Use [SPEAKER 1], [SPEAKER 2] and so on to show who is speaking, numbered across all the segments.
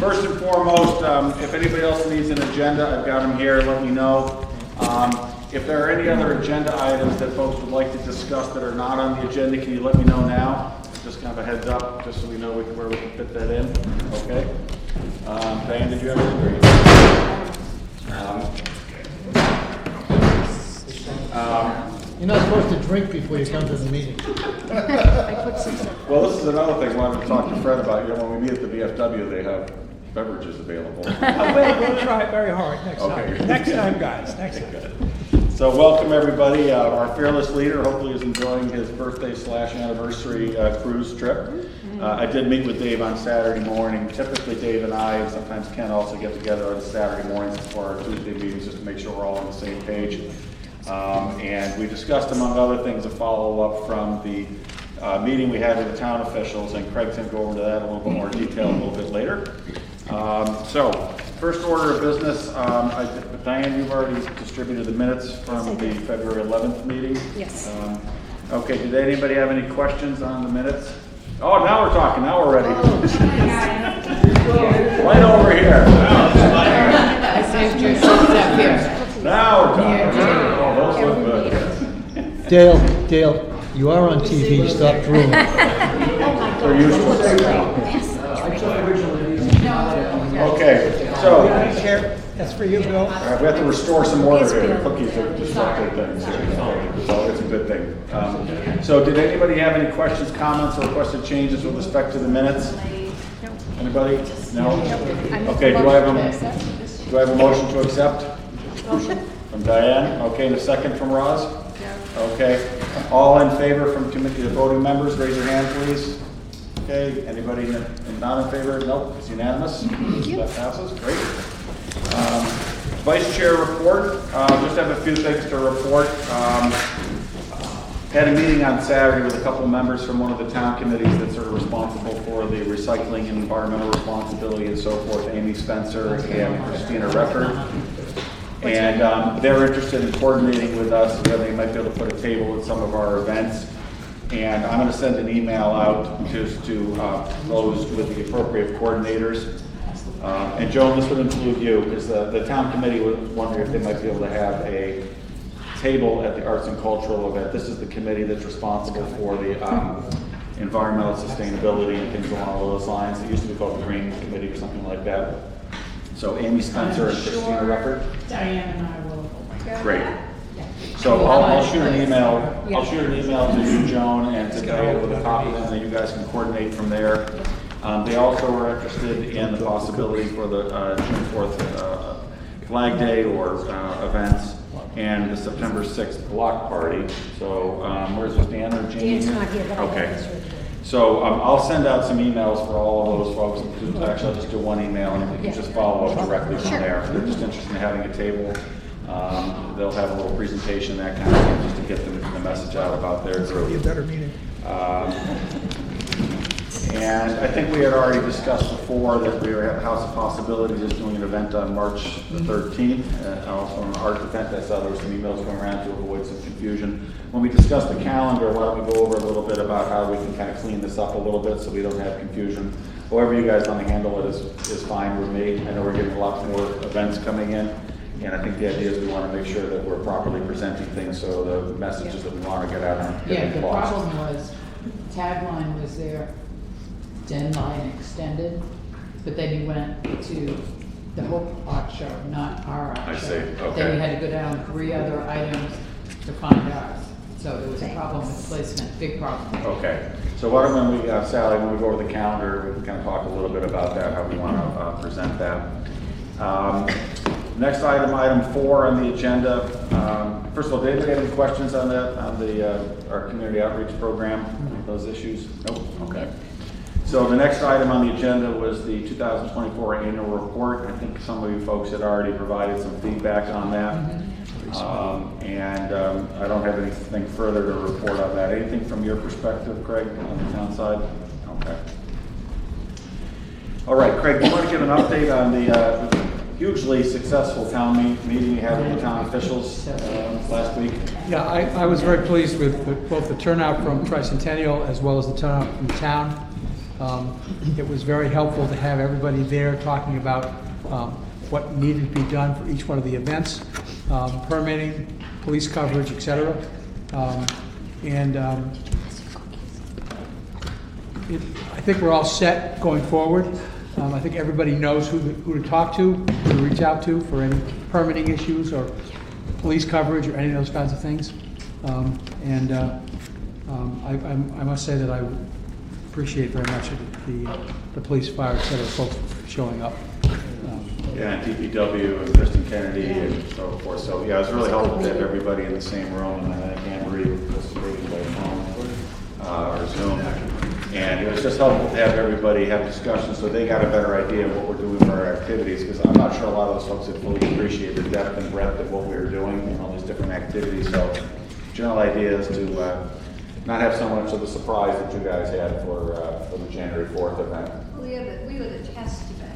[SPEAKER 1] First and foremost, if anybody else needs an agenda, I've got them here, let me know. If there are any other agenda items that folks would like to discuss that are not on the agenda, can you let me know now? Just kind of a heads up, just so we know where we can fit that in, okay? Diane, did you have anything?
[SPEAKER 2] You're not supposed to drink before you come to the meeting.
[SPEAKER 1] Well, this is another thing I wanted to talk to Fred about. You know, when we meet at the VFW, they have beverages available.
[SPEAKER 3] We'll try very hard next
[SPEAKER 1] Okay.
[SPEAKER 3] time. Next time, guys. Next time.
[SPEAKER 1] So welcome everybody. Our fearless leader hopefully is enjoying his birthday/anniversary cruise trip. I did meet with Dave on Saturday morning. Typically Dave and I, and sometimes Ken, also get together on Saturday mornings before our Tuesday meetings just to make sure we're all on the same page. And we discussed, among other things, a follow-up from the meeting we had with the town officials, and Craig's going to go over to that in a little bit more detail a little bit later. So, first order of business, Diane, you've already distributed the minutes from the February 11th meeting.
[SPEAKER 4] Yes.
[SPEAKER 1] Okay, did anybody have any questions on the minutes? Oh, now we're talking, now we're ready. Right over here.
[SPEAKER 4] I saved your stuff here.
[SPEAKER 1] Now we're talking. Oh, those look good.
[SPEAKER 2] Dale, you are on TV, stop drooling.
[SPEAKER 1] They're used to it now. Okay, so
[SPEAKER 3] Chair, that's for you, Bill.
[SPEAKER 1] we have to restore some order here. The cookies have disrupted things here, so it's a good thing. So did anybody have any questions, comments, or requested changes with respect to the minutes? Anybody? No? Okay, do I have a motion to accept?
[SPEAKER 4] Motion.
[SPEAKER 1] From Diane? Okay, and a second from Roz? Okay. All in favor from committee, the voting members, raise your hand, please. Okay, anybody not in favor? Nope, it's unanimous. That passes, great. Vice Chair report, just have a few things to report. Had a meeting on Saturday with a couple of members from one of the town committees that's sort of responsible for the recycling and environmental responsibility and so forth, Amy Spencer and Christina Record. And they're interested in coordinating with us whether they might be able to put a table at some of our events. And I'm going to send an email out just to those with the appropriate coordinators. And Joan, this would include you, because the town committee was wondering if they might be able to have a table at the Arts and Cultural event. This is the committee that's responsible for the environmental sustainability and things along those lines. It used to be called the Green Committee or something like that. So Amy Spencer and Christina Record.
[SPEAKER 4] Diane and I will.
[SPEAKER 1] Great. So I'll shoot an email. I'll shoot an email to you, Joan, and to Diane with a copy, and then you guys can coordinate from there. They also were interested in the possibility for the June 4th Flag Day or events and the September 6th block party. So where's this, Dan or Jamie?
[SPEAKER 4] Dan's not here, but I have
[SPEAKER 1] Okay.
[SPEAKER 4] this with you.
[SPEAKER 1] So I'll send out some emails for all of those folks. Actually, I'll just do one email and you can just follow up directly from there. They're just interested in having a table. They'll have a little presentation, that kind of thing, just to get the message out about their group.
[SPEAKER 3] Be a better meeting.
[SPEAKER 1] And I think we had already discussed before that we were at House of Possibilities is doing an event on March the 13th, and also an art event. I saw there were some emails going around to avoid some confusion. When we discussed the calendar, why don't we go over a little bit about how we can kind of clean this up a little bit so we don't have confusion. However you guys want to handle it is fine with me. I know we're getting a lot more events coming in. And I think the idea is we want to make sure that we're properly presenting things so the messages that we want to get out aren't
[SPEAKER 5] Yeah,
[SPEAKER 1] getting
[SPEAKER 5] the
[SPEAKER 1] lost.
[SPEAKER 5] problem was, tagline was there, deadline extended, but then you went to the Hope Art Show, not our art show.
[SPEAKER 1] I see, okay.
[SPEAKER 5] Then you had to go down 3 other items to find ours. So there was a problem with placement, big problem.
[SPEAKER 1] Okay, so why don't we, Sally, when we go over the calendar, we can kind of talk a little bit about that, how we want to present that. Next item, item 4 on the agenda. First of all, David, any questions on that, on our community outreach program, those issues? Nope, okay. So the next item on the agenda was the 2024 annual report. I think some of you folks had already provided some feedback on that. And I don't have anything further to report on that. Anything from your perspective, Craig, on the town side? Okay. All right, Craig, do you want to give an update on the hugely successful town meeting we had with the town officials last week?
[SPEAKER 6] Yeah, I was very pleased with both the turnout from Tricentennial as well as the turnout from town.
[SPEAKER 3] It was very helpful to have everybody there talking about what needed to be done for each one of the events, permitting, police coverage, et cetera. I think we're all set going forward. I think everybody knows who to talk to, who to reach out to for any permitting issues or police coverage or any of those kinds of things. I must say that I appreciate very much the police, fire, et cetera, folks showing up.
[SPEAKER 1] Yeah, and DPW and Kristen Kennedy and so forth. So yeah, it was really helpful to have everybody in the same room, and I think Anne Marie participated by phone or Zoom. And it was just helpful to have everybody have discussions so they got a better idea of what we're doing for our activities, because I'm not sure a lot of those folks have fully appreciated the depth and breadth of what we were doing and all these different activities. So general idea is to not have so much of the surprise that you guys had for the January 4th event.
[SPEAKER 6] We were the test event.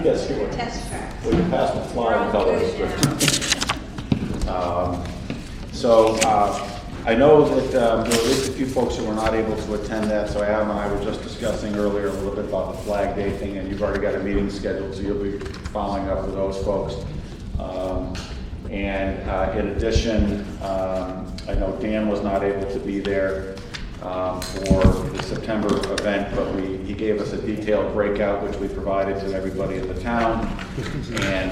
[SPEAKER 1] Yes, you were.
[SPEAKER 6] Test track.
[SPEAKER 1] Well, you passed the flying
[SPEAKER 6] We're all
[SPEAKER 1] colors.
[SPEAKER 6] good
[SPEAKER 1] I know that there were at least a few folks who were not able to attend that, so Adam and I were just discussing earlier a little bit about the Flag Day thing, and you've already got a meeting scheduled, so you'll be following up with those folks. In addition, I know Dan was not able to be there for the September event, but he gave us a detailed breakout, which we provided to everybody in the town. And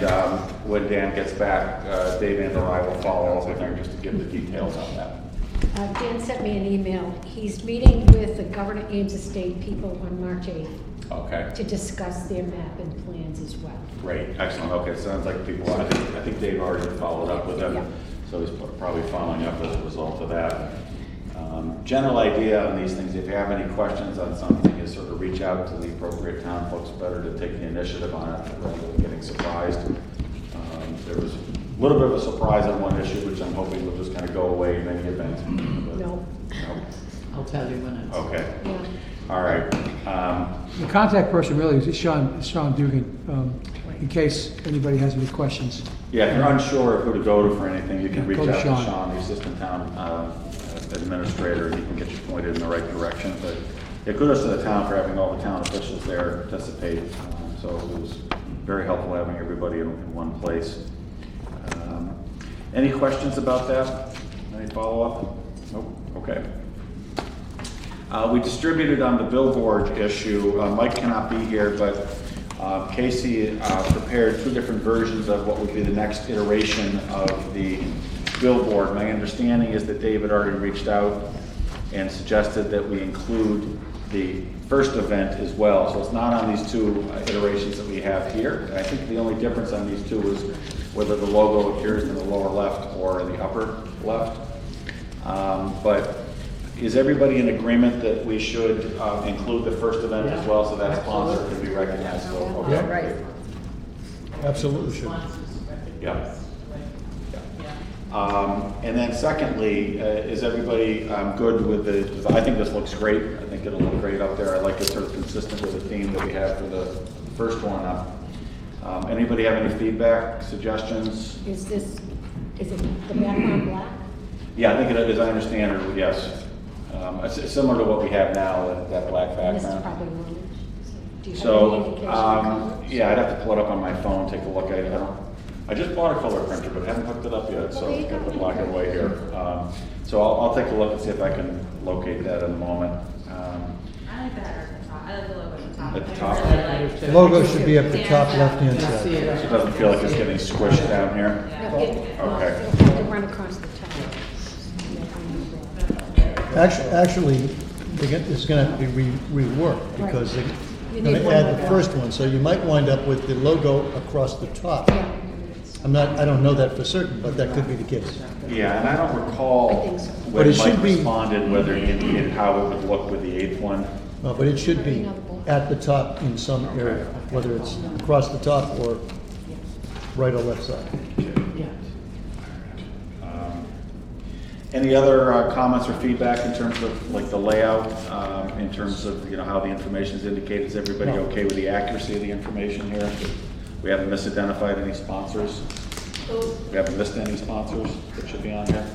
[SPEAKER 1] when Dan gets back, Dave and I will follow up with him just to give the details on that.
[SPEAKER 6] Dan sent me an email. He's meeting with the Governor Ames Estate people on March 8th
[SPEAKER 1] Okay,
[SPEAKER 6] to discuss their map and plans as well.
[SPEAKER 1] great, excellent. Okay, sounds like people, I think Dave already followed up with
[SPEAKER 6] Yeah.
[SPEAKER 1] them, so he's probably following up as a result of that. General idea on these things, if you have any questions on something, is sort of reach out to the appropriate town folks. Better to take the initiative on it rather than getting surprised. There was a little bit of a surprise on one issue, which I'm hoping will just kind of go away in any event. But,
[SPEAKER 6] No.
[SPEAKER 5] I'll tell you when it's.
[SPEAKER 1] Okay,
[SPEAKER 6] Yeah.
[SPEAKER 1] all right.
[SPEAKER 3] The contact person really is Sean Dugan, in case anybody has any questions.
[SPEAKER 1] Yeah, if you're unsure of who to go to for anything, you can reach
[SPEAKER 3] Go to
[SPEAKER 1] out to
[SPEAKER 3] Sean.
[SPEAKER 1] Sean, the assistant town administrator, and he can get you pointed in the right direction. But yeah, kudos to the town for having all the town officials there participate. So it was very helpful having everybody in one place. Any questions about that? Any follow-up? Nope, okay. We distributed on the billboard issue. Mike cannot be here, but Casey prepared two different versions of what would be the next iteration of the billboard. My understanding is that David already reached out and suggested that we include the first event as well. So it's not on these two iterations that we have here. And I think the only difference on these two is whether the logo appears in the lower left or in the upper left. But is everybody in agreement that we should include the first event as well, so that sponsor can be recognized? So, okay.
[SPEAKER 3] Yeah.
[SPEAKER 5] Right.
[SPEAKER 3] Absolutely should.
[SPEAKER 1] Yeah. And then secondly, is everybody good with I think this looks great. I think it'll look great up there. I like it sort of consistent with the theme that we have for the first one up. Anybody have any feedback, suggestions?
[SPEAKER 6] Is it the background black?
[SPEAKER 1] Yeah, I think it is, I understand it, yes. It's similar to what we have now, that black
[SPEAKER 6] This is
[SPEAKER 1] background.
[SPEAKER 6] probably one. Do you have any
[SPEAKER 1] So,
[SPEAKER 6] indication of colors?
[SPEAKER 1] yeah, I'd have to pull it up on my phone, take a look. I just bought a color printer, but haven't hooked it up yet, so
[SPEAKER 6] Well, there you
[SPEAKER 1] I've got the
[SPEAKER 6] go.
[SPEAKER 1] black and white here. So I'll take a look and see if I can locate that in a moment.
[SPEAKER 7] I like that at the top. I like the logo at the top.
[SPEAKER 1] At the
[SPEAKER 7] I
[SPEAKER 1] top.
[SPEAKER 7] really like
[SPEAKER 2] The logo should be at the top left-hand
[SPEAKER 5] See
[SPEAKER 2] side.
[SPEAKER 5] it.
[SPEAKER 1] So it doesn't feel like it's getting squished down here.
[SPEAKER 6] No,
[SPEAKER 1] Okay.
[SPEAKER 6] it'll have to run across the top.
[SPEAKER 3] Actually, it's going to have to be reworked because they're
[SPEAKER 6] You
[SPEAKER 3] going
[SPEAKER 6] need
[SPEAKER 3] to
[SPEAKER 6] one
[SPEAKER 3] add
[SPEAKER 6] more
[SPEAKER 3] the
[SPEAKER 6] guy.
[SPEAKER 3] first one, so you might wind up with the logo across the top.
[SPEAKER 6] Yeah.
[SPEAKER 3] I don't know that for certain, but that could be the case.
[SPEAKER 1] Yeah, and I don't recall
[SPEAKER 6] I think so.
[SPEAKER 3] But
[SPEAKER 1] when
[SPEAKER 3] it
[SPEAKER 1] Mike
[SPEAKER 3] should be-
[SPEAKER 1] responded, whether he indicated how it would look with the eighth one.
[SPEAKER 3] No, but it should be at the top in some area, whether it's across the top or right or left side.
[SPEAKER 5] Yeah.
[SPEAKER 1] Any other comments or feedback in terms of like the layout, in terms of, how the information is indicated? Is everybody
[SPEAKER 3] No.
[SPEAKER 1] okay with the accuracy of the information here? We haven't misidentified any sponsors? We haven't missed any sponsors that should be on here?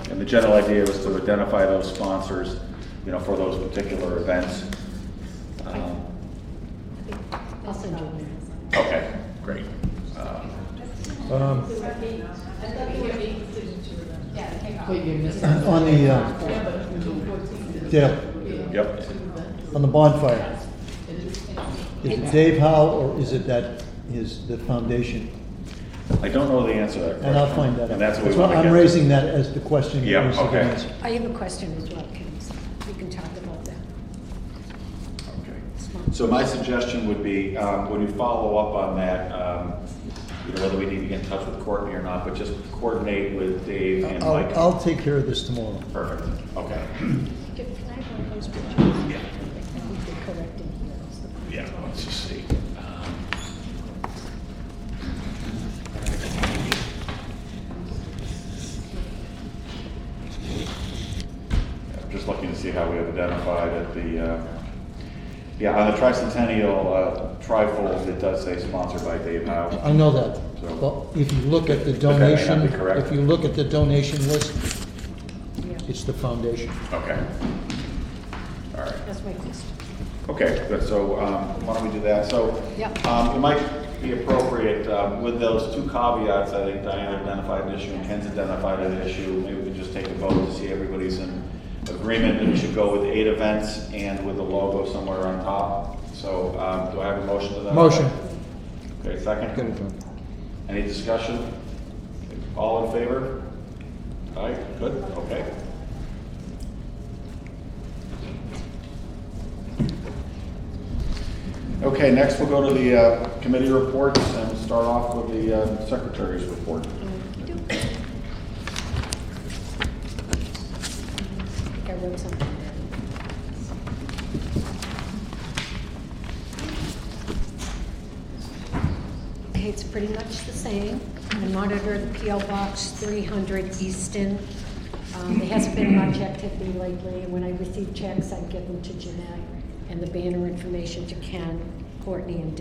[SPEAKER 1] And the general idea was to identify those sponsors, for those particular events.
[SPEAKER 6] send you an email.
[SPEAKER 1] Okay, great.
[SPEAKER 5] Wait, you're missing.
[SPEAKER 2] On the, Dale,
[SPEAKER 1] Yep.
[SPEAKER 2] on the bonfire, is it Dave Howe or is it the foundation?
[SPEAKER 1] I don't know the answer to that question.
[SPEAKER 2] And I'll find that out.
[SPEAKER 1] And that's what we want to
[SPEAKER 2] I'm
[SPEAKER 1] get.
[SPEAKER 2] raising that as the question. that
[SPEAKER 1] Yeah,
[SPEAKER 2] needs to be
[SPEAKER 1] okay.
[SPEAKER 2] answered.
[SPEAKER 6] I have a question as well, Kim, so we can talk about that.
[SPEAKER 1] Okay.
[SPEAKER 6] It's fine.
[SPEAKER 1] So my suggestion would be, when you follow up on that, you know, whether we need to get in touch with Courtney or not, but just coordinate with Dave and Mike.
[SPEAKER 2] I'll take care of this tomorrow.
[SPEAKER 1] Perfect, okay.
[SPEAKER 6] Can I have one of those pictures?
[SPEAKER 1] Yeah.
[SPEAKER 6] I think they're correct in here. That's the-
[SPEAKER 1] Yeah, let's just see. I'm just looking to see how we have identified at the, yeah, on the Tricentennial trifold, it does say sponsored by Dave Howe.
[SPEAKER 2] I know that.
[SPEAKER 1] So-
[SPEAKER 2] But if you look at the
[SPEAKER 1] But that may not
[SPEAKER 2] donation,
[SPEAKER 1] be correct.
[SPEAKER 2] if you look at the donation list,
[SPEAKER 6] Yeah,
[SPEAKER 2] it's the foundation.
[SPEAKER 1] Okay. All right.
[SPEAKER 6] that's my question.
[SPEAKER 1] Okay, good, so why don't we do that? So
[SPEAKER 6] Yep.
[SPEAKER 1] it might be appropriate, with those two caveats, I think Diane identified an issue and Ken's identified an issue. Maybe we can just take a vote to see everybody's in agreement that we should go with 8 events and with the logo somewhere on top. So do I have a motion to that?
[SPEAKER 2] Motion.
[SPEAKER 1] Okay, second?
[SPEAKER 2] Get it done.
[SPEAKER 1] Any discussion? All in favor? Aye, good, okay. Okay, next we'll go to the committee reports and we'll start off with the secretary's report.
[SPEAKER 6] I think I wrote something down. Okay, it's pretty much the same. I monitor the PO Box 300 Easton. There hasn't been much activity lately. When I receive checks, I give them to Jeanette, and the banner information to Ken, Courtney, and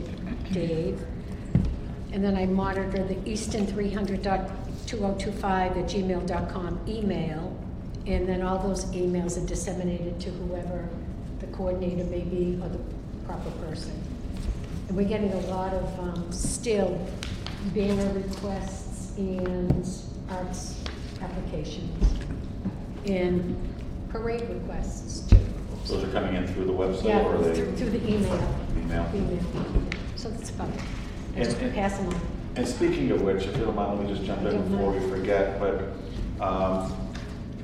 [SPEAKER 6] Dave. And then I monitor the Easton 300.2025@gmail.com email, and then all those emails are disseminated to whoever the coordinator may be or the proper person. And we're getting a lot of still banner requests and arts applications and parade requests too.
[SPEAKER 1] Those are coming in through the website
[SPEAKER 6] Yeah,
[SPEAKER 1] or are they?
[SPEAKER 6] through the email.
[SPEAKER 1] Email.
[SPEAKER 6] So that's about it. I just
[SPEAKER 1] And-
[SPEAKER 6] pass them on.
[SPEAKER 1] And speaking of which, if you don't mind, let me just jump in before we forget, but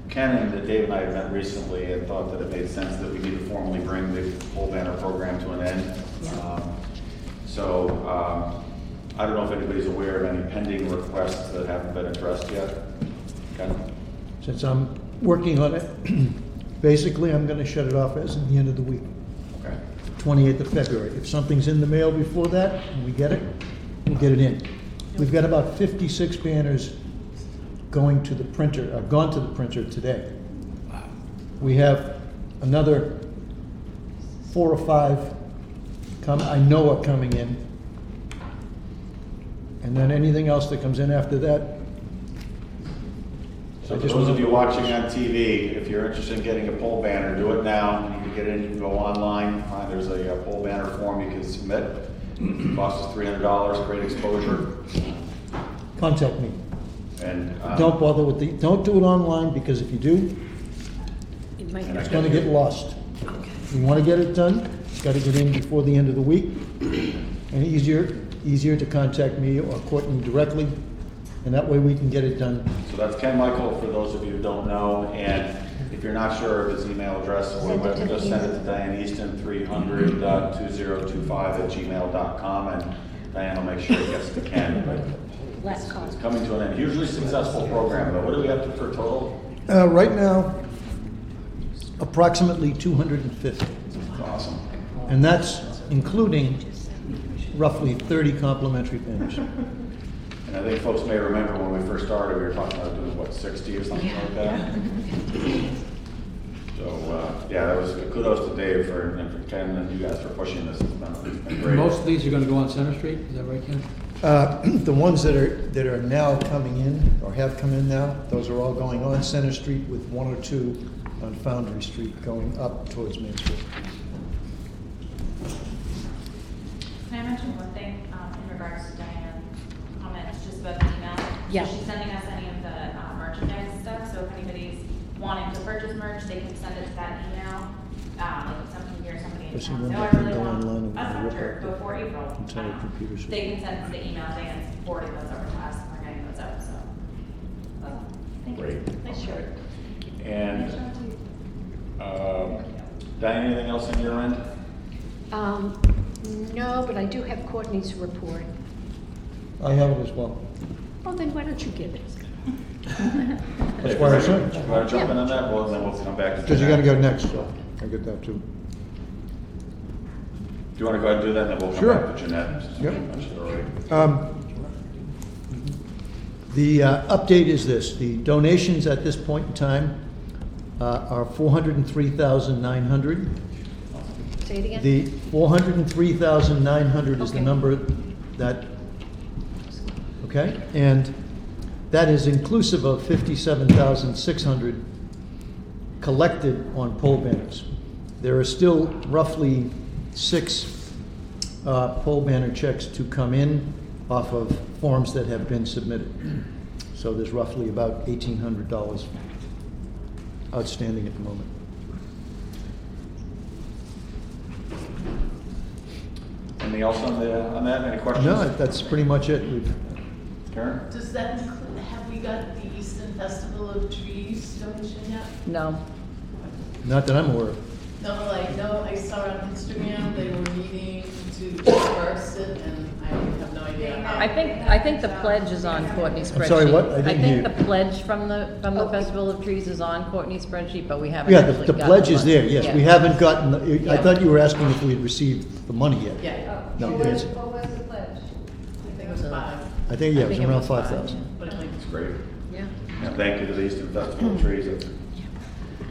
[SPEAKER 1] Ken and Dave and I had met recently and thought that it made sense that we need to formally bring the whole banner program to an end.
[SPEAKER 6] Yeah.
[SPEAKER 1] So I don't know if anybody's aware of any pending requests that haven't been addressed yet. Ken?
[SPEAKER 2] Since I'm working on it, basically, I'm gonna shut it off as of the end of the week,
[SPEAKER 1] Okay.
[SPEAKER 2] 28th of February. If something's in the mail before that, and we get it, we'll get it in. We've got about 56 banners going to the printer, gone to the printer today. We have another 4 or 5 I know are coming in. And then anything else that comes in after that.
[SPEAKER 1] So
[SPEAKER 2] I
[SPEAKER 1] for
[SPEAKER 2] just
[SPEAKER 1] those
[SPEAKER 2] wanna-
[SPEAKER 1] of you watching on TV, if you're interested in getting a poll banner, do it now. You need to get in, you can go online, there's a poll banner form you can submit. It costs us $300, great exposure.
[SPEAKER 2] Contact me.
[SPEAKER 1] And
[SPEAKER 2] Don't bother with don't do it online, because if you do,
[SPEAKER 6] It might
[SPEAKER 1] And
[SPEAKER 6] be.
[SPEAKER 1] I
[SPEAKER 2] it's gonna get lost. If you wanna get it done, it's gotta get in before the end of the week. And easier to contact me or Courtney directly, and that way we can get it done.
[SPEAKER 1] so that's Ken Michael, for those of you who don't know, and if you're not sure of his email address, or
[SPEAKER 6] Send it
[SPEAKER 1] whatever,
[SPEAKER 6] to
[SPEAKER 1] just
[SPEAKER 6] the
[SPEAKER 1] send it
[SPEAKER 6] email.
[SPEAKER 1] to Diane Easton, 300.2025@gmail.com, and Diane will make sure it gets to Ken. But
[SPEAKER 6] Last call.
[SPEAKER 1] it's coming to an end. Hugely successful program, though. What do we have for total?
[SPEAKER 2] Right now, approximately 250.
[SPEAKER 1] It's awesome.
[SPEAKER 2] And that's including roughly 30 complimentary banners.
[SPEAKER 1] And I think folks may remember when we first started, we were talking about doing, what, 60 or something like that? So, yeah, that was kudos to Dave and for Ken and you guys for pushing this. It's been great.
[SPEAKER 3] Most of these are gonna go on Center Street, is that right, Ken?
[SPEAKER 2] The ones that are now coming in, or have come in now, those are all going on Center Street with 1 or 2 on Foundry Street going up towards Main Street.
[SPEAKER 7] Can I mention mention one thing, in regards to Diane's comments, just about the email.
[SPEAKER 6] Yeah.
[SPEAKER 7] So she's sending us any of the merchandise stuff, so if anybody's wanting to purchase merch, they can send it to that email. Like if something here, somebody in
[SPEAKER 2] Does he
[SPEAKER 7] town,
[SPEAKER 2] want
[SPEAKER 7] say, oh, I
[SPEAKER 2] to
[SPEAKER 7] really
[SPEAKER 2] go
[SPEAKER 7] want
[SPEAKER 2] online and
[SPEAKER 7] a sweatshirt
[SPEAKER 2] rip out
[SPEAKER 7] before April.
[SPEAKER 2] entire computer system?
[SPEAKER 7] They can send us the email, Diane's forwarding those over to us, and we're getting those out, so. That's all. Thank you.
[SPEAKER 1] Great.
[SPEAKER 7] Nice shirt.
[SPEAKER 1] And, Diane, anything else on your end?
[SPEAKER 6] No, but I do have Courtney's report.
[SPEAKER 2] I have it as well.
[SPEAKER 6] Oh, then why don't you give it?
[SPEAKER 2] That's why I said.
[SPEAKER 1] You want to jump in on that? Well, then we'll come back to
[SPEAKER 2] Because you gotta
[SPEAKER 1] Jeanette.
[SPEAKER 2] go next, so I get that too.
[SPEAKER 1] Do you want to go ahead and do that, and then we'll come
[SPEAKER 2] Sure.
[SPEAKER 1] back to Jeanette? since we
[SPEAKER 2] Yep.
[SPEAKER 1] mentioned it already.
[SPEAKER 2] The update is this: the donations at this point in time are 403,900.
[SPEAKER 6] Say it again?
[SPEAKER 2] The 403,900 is the
[SPEAKER 6] Okay.
[SPEAKER 2] number that, okay? And that is inclusive of 57,600 collected on pole banners. There are still roughly 6 pole banner checks to come in off of forms that have been submitted. So there's roughly about $1,800 outstanding at the moment.
[SPEAKER 1] Anything else on that? Any questions?
[SPEAKER 2] No, that's pretty much it. We've,
[SPEAKER 1] Karen?
[SPEAKER 8] Does that include, have we got the Easton Festival of Trees donation yet?
[SPEAKER 6] No.
[SPEAKER 2] not that I'm aware of.
[SPEAKER 8] No, like, no, I saw on Instagram, they were meeting to disperse it, and I have no idea how.
[SPEAKER 4] I think the pledge is on Courtney's spreadsheet.
[SPEAKER 2] I'm sorry, what? I didn't hear
[SPEAKER 4] think
[SPEAKER 2] you.
[SPEAKER 4] the pledge from the Festival of Trees is on Courtney's spreadsheet, but we haven't
[SPEAKER 2] Yeah,
[SPEAKER 4] actually
[SPEAKER 2] the
[SPEAKER 4] gotten
[SPEAKER 2] pledge is
[SPEAKER 4] money.
[SPEAKER 2] there, yes.
[SPEAKER 4] Yeah.
[SPEAKER 2] We haven't gotten, I
[SPEAKER 4] Yeah.
[SPEAKER 2] thought you were asking if we had received the money yet.
[SPEAKER 8] Yeah,
[SPEAKER 2] No,
[SPEAKER 4] What
[SPEAKER 2] it's,
[SPEAKER 4] was the pledge?
[SPEAKER 8] I think it was 5,
[SPEAKER 2] I think, yeah,
[SPEAKER 4] I
[SPEAKER 2] it was
[SPEAKER 4] think it
[SPEAKER 2] around
[SPEAKER 4] was
[SPEAKER 2] 5,000.
[SPEAKER 8] but like,
[SPEAKER 1] That's great.
[SPEAKER 4] Yeah.
[SPEAKER 1] And thank you to the Easton Festival of Trees. That's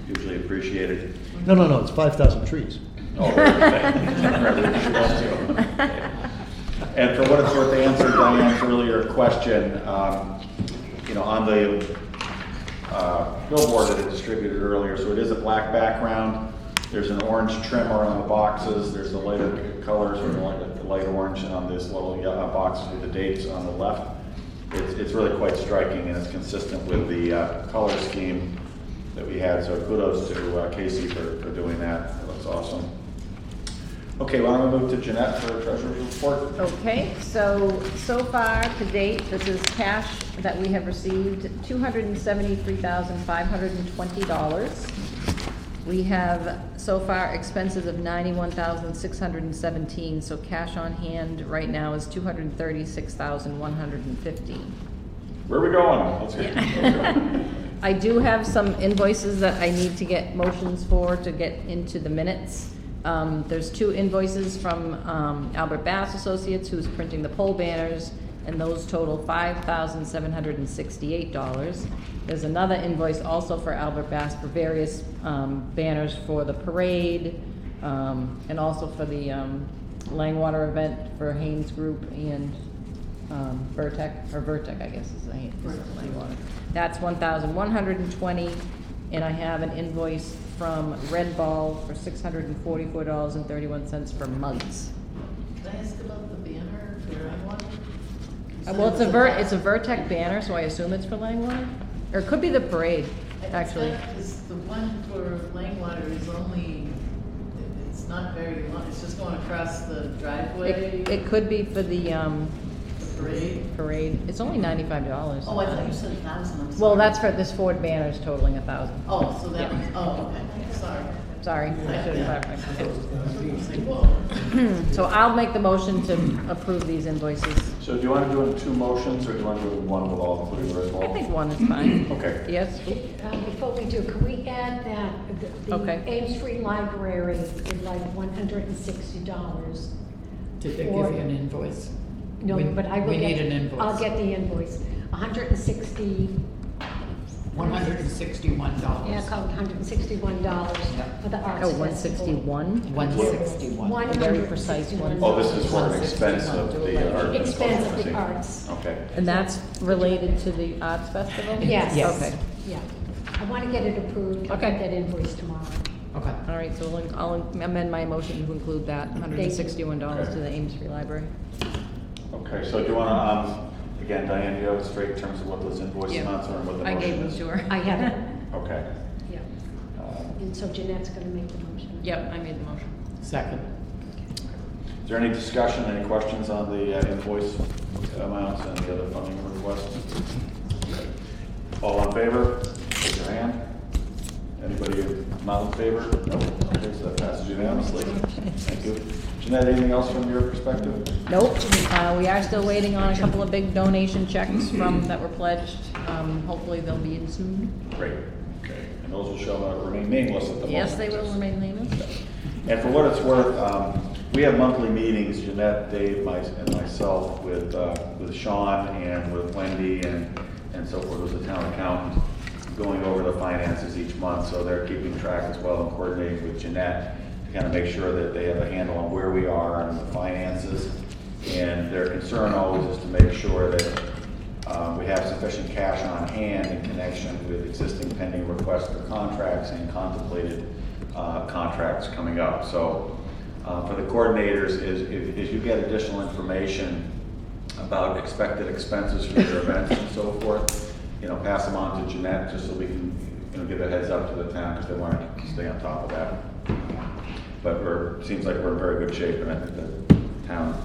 [SPEAKER 1] hugely appreciated.
[SPEAKER 2] No, no, no, it's 5,000 trees.
[SPEAKER 1] Oh, and for what it's worth, to answer Diane's earlier question, on the billboard that it distributed earlier, so it is a black background. There's an orange trimmer on the boxes. There's the lighter colors, or the light orange on this little boxes with the dates on the left. It's really quite striking, and it's consistent with the color scheme that we had. So kudos to Casey for doing that. It looks awesome. Okay, why don't we move to Jeanette for a treasurer's report?
[SPEAKER 4] Okay, so far to date, this is cash that we have received, $273,520. We have so far expenses of $91,617, so cash on hand right now is $236,115.
[SPEAKER 1] Where are we going? Let's get.
[SPEAKER 4] I do have some invoices that I need to get motions for to get into the minutes. There's 2 invoices from Albert Bass Associates, who's printing the pole banners, and those total $5,768. There's another invoice also for Albert Bass for various banners for the parade, and also for the Langwater event for Haynes Group and Vertec, I guess is the Langwater. That's $1,120, and I have an invoice from Red Ball for $644.31 for mugs.
[SPEAKER 8] can I ask about the banner for Langwater?
[SPEAKER 4] Well, it's a Vertec banner, so I assume it's for Langwater, or it could be the parade, actually.
[SPEAKER 8] Because the one for Langwater is only, it's not very long, it's just going across the driveway.
[SPEAKER 4] It could be for the
[SPEAKER 8] The parade.
[SPEAKER 4] parade. It's only $95.
[SPEAKER 8] Oh, I thought you said 1,000, I'm sorry.
[SPEAKER 4] Well, that's for this Ford banner's totaling 1,000.
[SPEAKER 8] Oh, so that
[SPEAKER 4] Yeah.
[SPEAKER 8] was, oh, okay, sorry.
[SPEAKER 4] Sorry, I should have clarified.
[SPEAKER 8] Whoa.
[SPEAKER 4] So I'll make the motion to approve these invoices.
[SPEAKER 1] So do you want to do it in 2 motions, or do you want to do it in one with all, including the Red Ball?
[SPEAKER 4] I think one is fine.
[SPEAKER 1] Okay.
[SPEAKER 4] Yes?
[SPEAKER 6] Before we do, can we add that the
[SPEAKER 4] Okay.
[SPEAKER 6] Ames Free Library would like $160?
[SPEAKER 5] Did they give
[SPEAKER 6] Or-
[SPEAKER 5] you an invoice?
[SPEAKER 6] No,
[SPEAKER 5] We-
[SPEAKER 6] but I will
[SPEAKER 5] we
[SPEAKER 6] get.
[SPEAKER 5] need an invoice.
[SPEAKER 6] I'll get the invoice. 160,
[SPEAKER 5] $161.
[SPEAKER 6] yeah, call it $161 for the arts
[SPEAKER 4] Oh,
[SPEAKER 6] festival.
[SPEAKER 4] 161?
[SPEAKER 5] 161.
[SPEAKER 4] A very precise one.
[SPEAKER 1] Oh, this is for an expense of the art.
[SPEAKER 6] Expense of the arts.
[SPEAKER 1] Okay.
[SPEAKER 4] And that's related to the Arts Festival?
[SPEAKER 6] Yes.
[SPEAKER 5] Yes.
[SPEAKER 4] Okay.
[SPEAKER 6] Yeah. I want to get it approved. I'll
[SPEAKER 4] Okay.
[SPEAKER 6] get that invoice tomorrow.
[SPEAKER 5] Okay.
[SPEAKER 4] All right, so I'll amend my motion to include that $161 to the Ames Free Library.
[SPEAKER 1] Okay, so do you wanna, again, Diane, do you have it straight in terms of what those invoice
[SPEAKER 4] Yeah.
[SPEAKER 1] amounts are and what the
[SPEAKER 4] I
[SPEAKER 1] motion
[SPEAKER 4] gave them
[SPEAKER 1] is?
[SPEAKER 4] to her.
[SPEAKER 6] I have it,
[SPEAKER 1] Okay.
[SPEAKER 6] yeah.
[SPEAKER 1] Uh,
[SPEAKER 6] And so Jeanette's gonna make the motion.
[SPEAKER 4] Yep, I made the motion.
[SPEAKER 8] Second.
[SPEAKER 1] Is there any discussion, any questions on the invoice amounts and the other funding requests? Okay. All in favor? Raise your hand. Anybody not in favor? No? Okay, so that passes unanimously. Thank you. Jeanette, anything else from your perspective?
[SPEAKER 4] Nope, we are still waiting on a couple of big donation checks that were pledged. Hopefully they'll be in soon.
[SPEAKER 1] Great. Okay. And those will remain nameless at the moment.
[SPEAKER 4] Yes, they will remain nameless.
[SPEAKER 1] And for what it's worth, we have monthly meetings, Jeanette, Dave, and myself, with Sean and with Wendy and so forth, who's the town accountant, going over the finances each month. So they're keeping track as well and coordinating with Jeanette to kind of make sure that they have a handle on where we are on the finances. And their concern always is to make sure that we have sufficient cash on hand in connection with existing pending requests for contracts and contemplated contracts coming up. So for the coordinators, is you get additional information about expected expenses for your events and so forth, pass them on to Jeanette just so we can give a heads up to the town because they want to stay on top of that. But it seems like we're in very good shape, and I think the town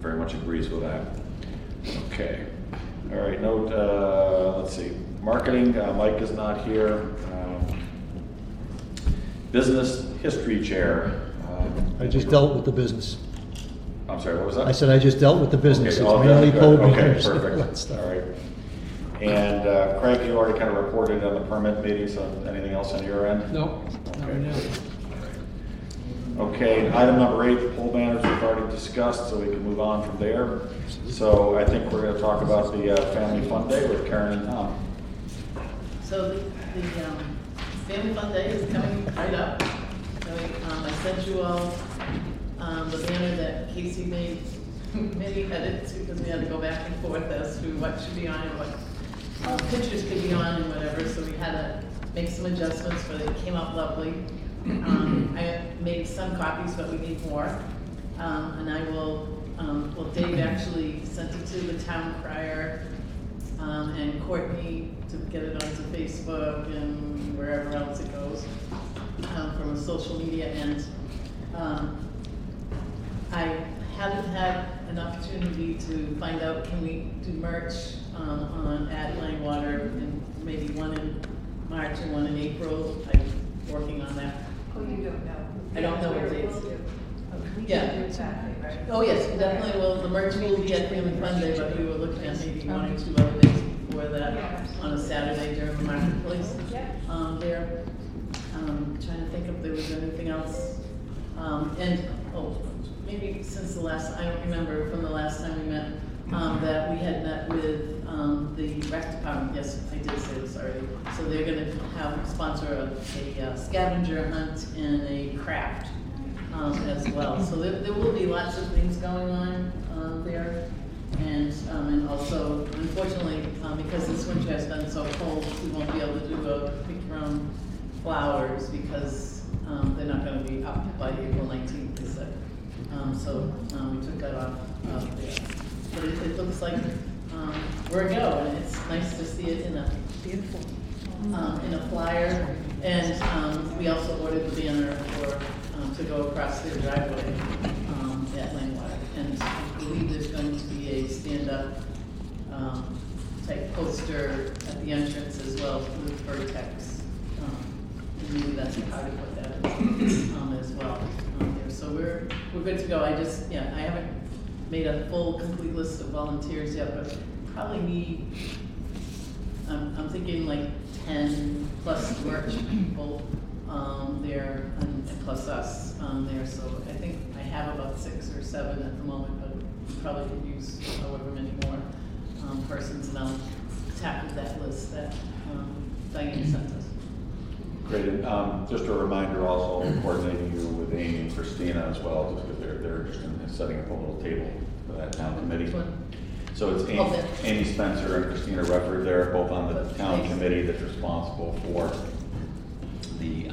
[SPEAKER 1] very much agrees with that. Okay. All right, let's see. Marketing, Mike is not here. Business History Chair.
[SPEAKER 2] I just dealt with the business.
[SPEAKER 1] I'm sorry, what was that?
[SPEAKER 2] I said I just dealt with the business.
[SPEAKER 1] Okay,
[SPEAKER 2] It's
[SPEAKER 1] all
[SPEAKER 2] mainly
[SPEAKER 1] done,
[SPEAKER 2] poll
[SPEAKER 1] good. Okay,
[SPEAKER 2] meetings.
[SPEAKER 1] perfect. All right. And Craig, you already kind of reported on the permit meeting, so anything else on your end?
[SPEAKER 3] No, not right now.
[SPEAKER 1] Okay, item number 8, the poll banners we've already discussed, so we can move on from there. So I think we're going to talk about the Family Fun Day with Karen and Tom.
[SPEAKER 8] So the Family Fun Day is coming right up. I sent you all the banner that Casey made many edits because we had to go back and forth as to what should be on and what pictures could be on and whatever. So we had to make some adjustments, but it came out lovely. I made some copies, but we need more. And I will, Dave actually sent it to the town crier and Courtney to get it onto Facebook and wherever else it goes from a social media end. I haven't had an opportunity to find out, can we do merch at Langwater, and maybe one in March and one in April. I'm working on that.
[SPEAKER 9] Oh, you don't know?
[SPEAKER 8] I don't know what dates.
[SPEAKER 9] We
[SPEAKER 8] Yeah.
[SPEAKER 9] can do it Saturday, right?
[SPEAKER 8] Oh, yes, we definitely will. The merch will be at Family Fun Day, but we were looking at maybe 1 or 2 other days before that on a Saturday during the marketplace. There. Trying to think if there was anything else. Maybe since the last, I don't remember from the last time we met, that we had met with the rec department. Yes, I did say this already. So they're gonna sponsor a scavenger hunt and a craft as well. So there will be lots of things going on there. And also, unfortunately, because this winter has been so cold, we won't be able to do a pick your own flowers because they're not gonna be up by April 19th, they said. So we took that off there. But it looks like we're a go, and it's nice to see it in a
[SPEAKER 6] Beautiful.
[SPEAKER 8] in a flyer. And we also ordered the banner to go across their driveway at Langwater. And I believe there's going to be a stand-up type poster at the entrance as well with Vertex. And maybe that's part of what that is as well. So we're good to go. I haven't made a full, complete list of volunteers yet, but probably need, I'm thinking like 10 plus merch people there, and plus us there. So I think I have about 6 or 7 at the moment, but we probably could use however many more persons, and I'll tackle that list that Diane sent us.
[SPEAKER 1] Great, and just a reminder also, coordinating you with Amy and Christina as well, just because they're interested in setting up a little table for that town committee.
[SPEAKER 8] Which one?
[SPEAKER 1] So it's Amy Spencer and Christina Rufford, they're both on the town committee that's responsible for the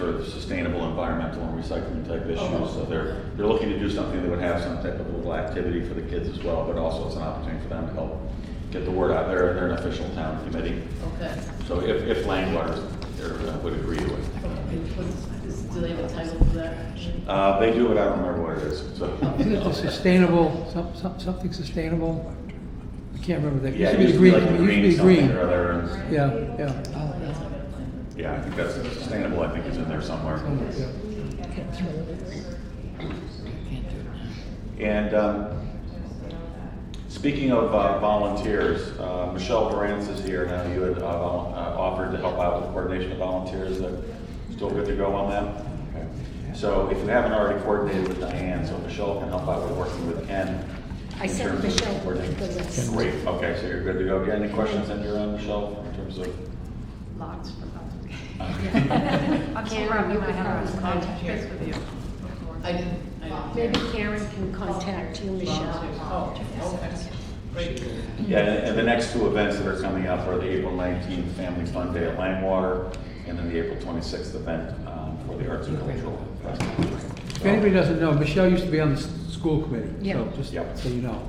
[SPEAKER 1] sort of sustainable environmental and recycling type issues. So they're looking to do something that would have some type of little activity for the kids as well, but also it's an opportunity for them to help get the word out there. They're an official town committee.
[SPEAKER 8] Okay.
[SPEAKER 1] So if Langwater would agree to it.
[SPEAKER 8] Do they have a title for that?
[SPEAKER 1] They do it, I don't remember what it is. So.
[SPEAKER 3] Isn't it the sustainable, something sustainable? I can't remember that.
[SPEAKER 1] Yeah,
[SPEAKER 3] It
[SPEAKER 1] it
[SPEAKER 3] used to be
[SPEAKER 1] like
[SPEAKER 3] the
[SPEAKER 1] the
[SPEAKER 3] green, it
[SPEAKER 1] green
[SPEAKER 3] used to be
[SPEAKER 1] something
[SPEAKER 3] green.
[SPEAKER 1] or other. And,
[SPEAKER 3] Yeah, yeah.
[SPEAKER 8] Oh, that's not gonna plan.
[SPEAKER 1] yeah, I think that's sustainable. I think is in there somewhere.
[SPEAKER 3] Yeah.
[SPEAKER 1] And speaking of volunteers, Michelle Durance is here now. You had offered to help out with coordination of volunteers. That still good to go on that? Okay. So if you haven't already coordinated with Diane, so Michelle can help out with working with Ken.
[SPEAKER 6] I
[SPEAKER 1] in
[SPEAKER 6] sent
[SPEAKER 1] terms of
[SPEAKER 6] Michelle
[SPEAKER 1] coordinating.
[SPEAKER 6] the list.
[SPEAKER 1] Great. Okay, so you're good to go. Any questions on your end, Michelle, in terms of?
[SPEAKER 9] Lots for
[SPEAKER 6] Karen,
[SPEAKER 9] I'm
[SPEAKER 6] you
[SPEAKER 9] surrounded
[SPEAKER 6] could
[SPEAKER 9] by
[SPEAKER 6] have
[SPEAKER 9] contact
[SPEAKER 6] contact.
[SPEAKER 9] base with you before.
[SPEAKER 8] I didn't.
[SPEAKER 6] Maybe Karen can contact you, Michelle.
[SPEAKER 8] Oh, okay. Great.
[SPEAKER 1] Yeah, and the next two events that are coming up are the April 19th Family Fun Day at Langwater, and then the April 26th event for the Arts and Cultural Festival.
[SPEAKER 3] If anybody doesn't know, Michelle used to be on the school committee,
[SPEAKER 6] Yeah.
[SPEAKER 3] so just
[SPEAKER 1] Yep.
[SPEAKER 3] so you know.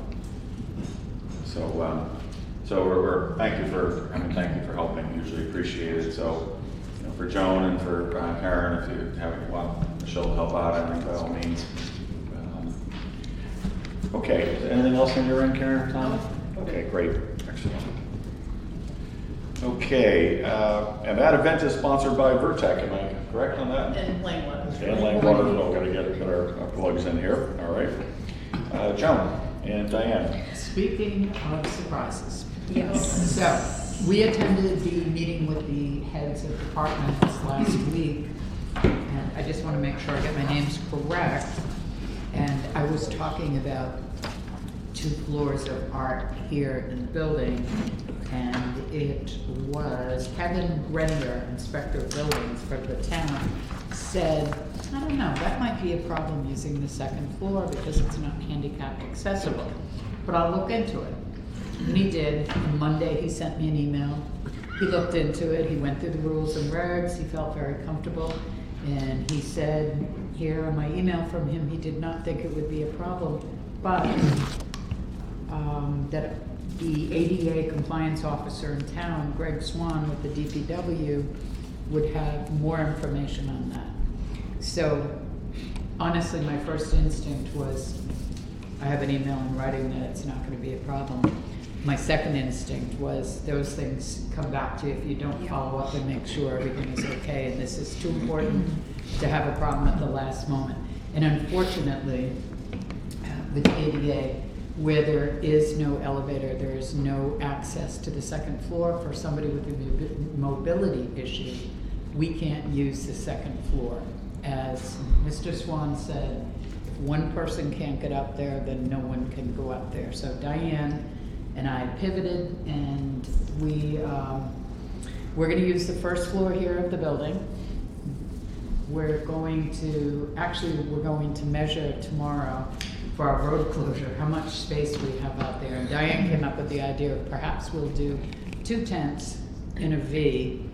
[SPEAKER 1] So we're thank you for helping. Usually appreciate it. So for Joan and for Karen, if you want Michelle to help out, I think by all means. Okay. Anything else on your end, Karen? Tom? Okay, great. Excellent. Okay, and that event is sponsored by Vertec. Am I correct on that?
[SPEAKER 8] And Langwater.
[SPEAKER 1] And Langwater. Oh, gotta get our plugs in here. All right. Joan and Diane.
[SPEAKER 5] Speaking of surprises.
[SPEAKER 6] Yes.
[SPEAKER 5] So, we attended the meeting with the heads of departments last week, and I just want to make sure I get my names correct. And I was talking about 2 floors of art here in the building, and it was Kevin Grenier, Inspector of Buildings for the town, said, I don't know, that might be a problem using the 2nd floor because it's not handicap accessible, but I'll look into it. And he did. On Monday, he sent me an email. He looked into it. He went through the rules and regs. He felt very comfortable. And he said here on my email from him, he did not think it would be a problem, but that the ADA compliance officer in town, Greg Swan with the DPW, would have more information on that. So honestly, my first instinct was, I have an email in writing that it's not going to be a problem. My second instinct was those things come back to you if you don't follow up and make sure everything is okay, and this is too important to have a problem at the last moment. And unfortunately, with ADA, where there is no elevator, there is no access to the 2nd floor for somebody with a mobility issue, we can't use the 2nd floor. As Mr. Swan said, if one person can't get up there, then no one can go up there. So Diane and I pivoted, and we're going to use the 1st floor here of the building. We're going to measure tomorrow for our road closure, how much space we have out there. And Diane came up with the idea of perhaps we'll do 2 tents in a V.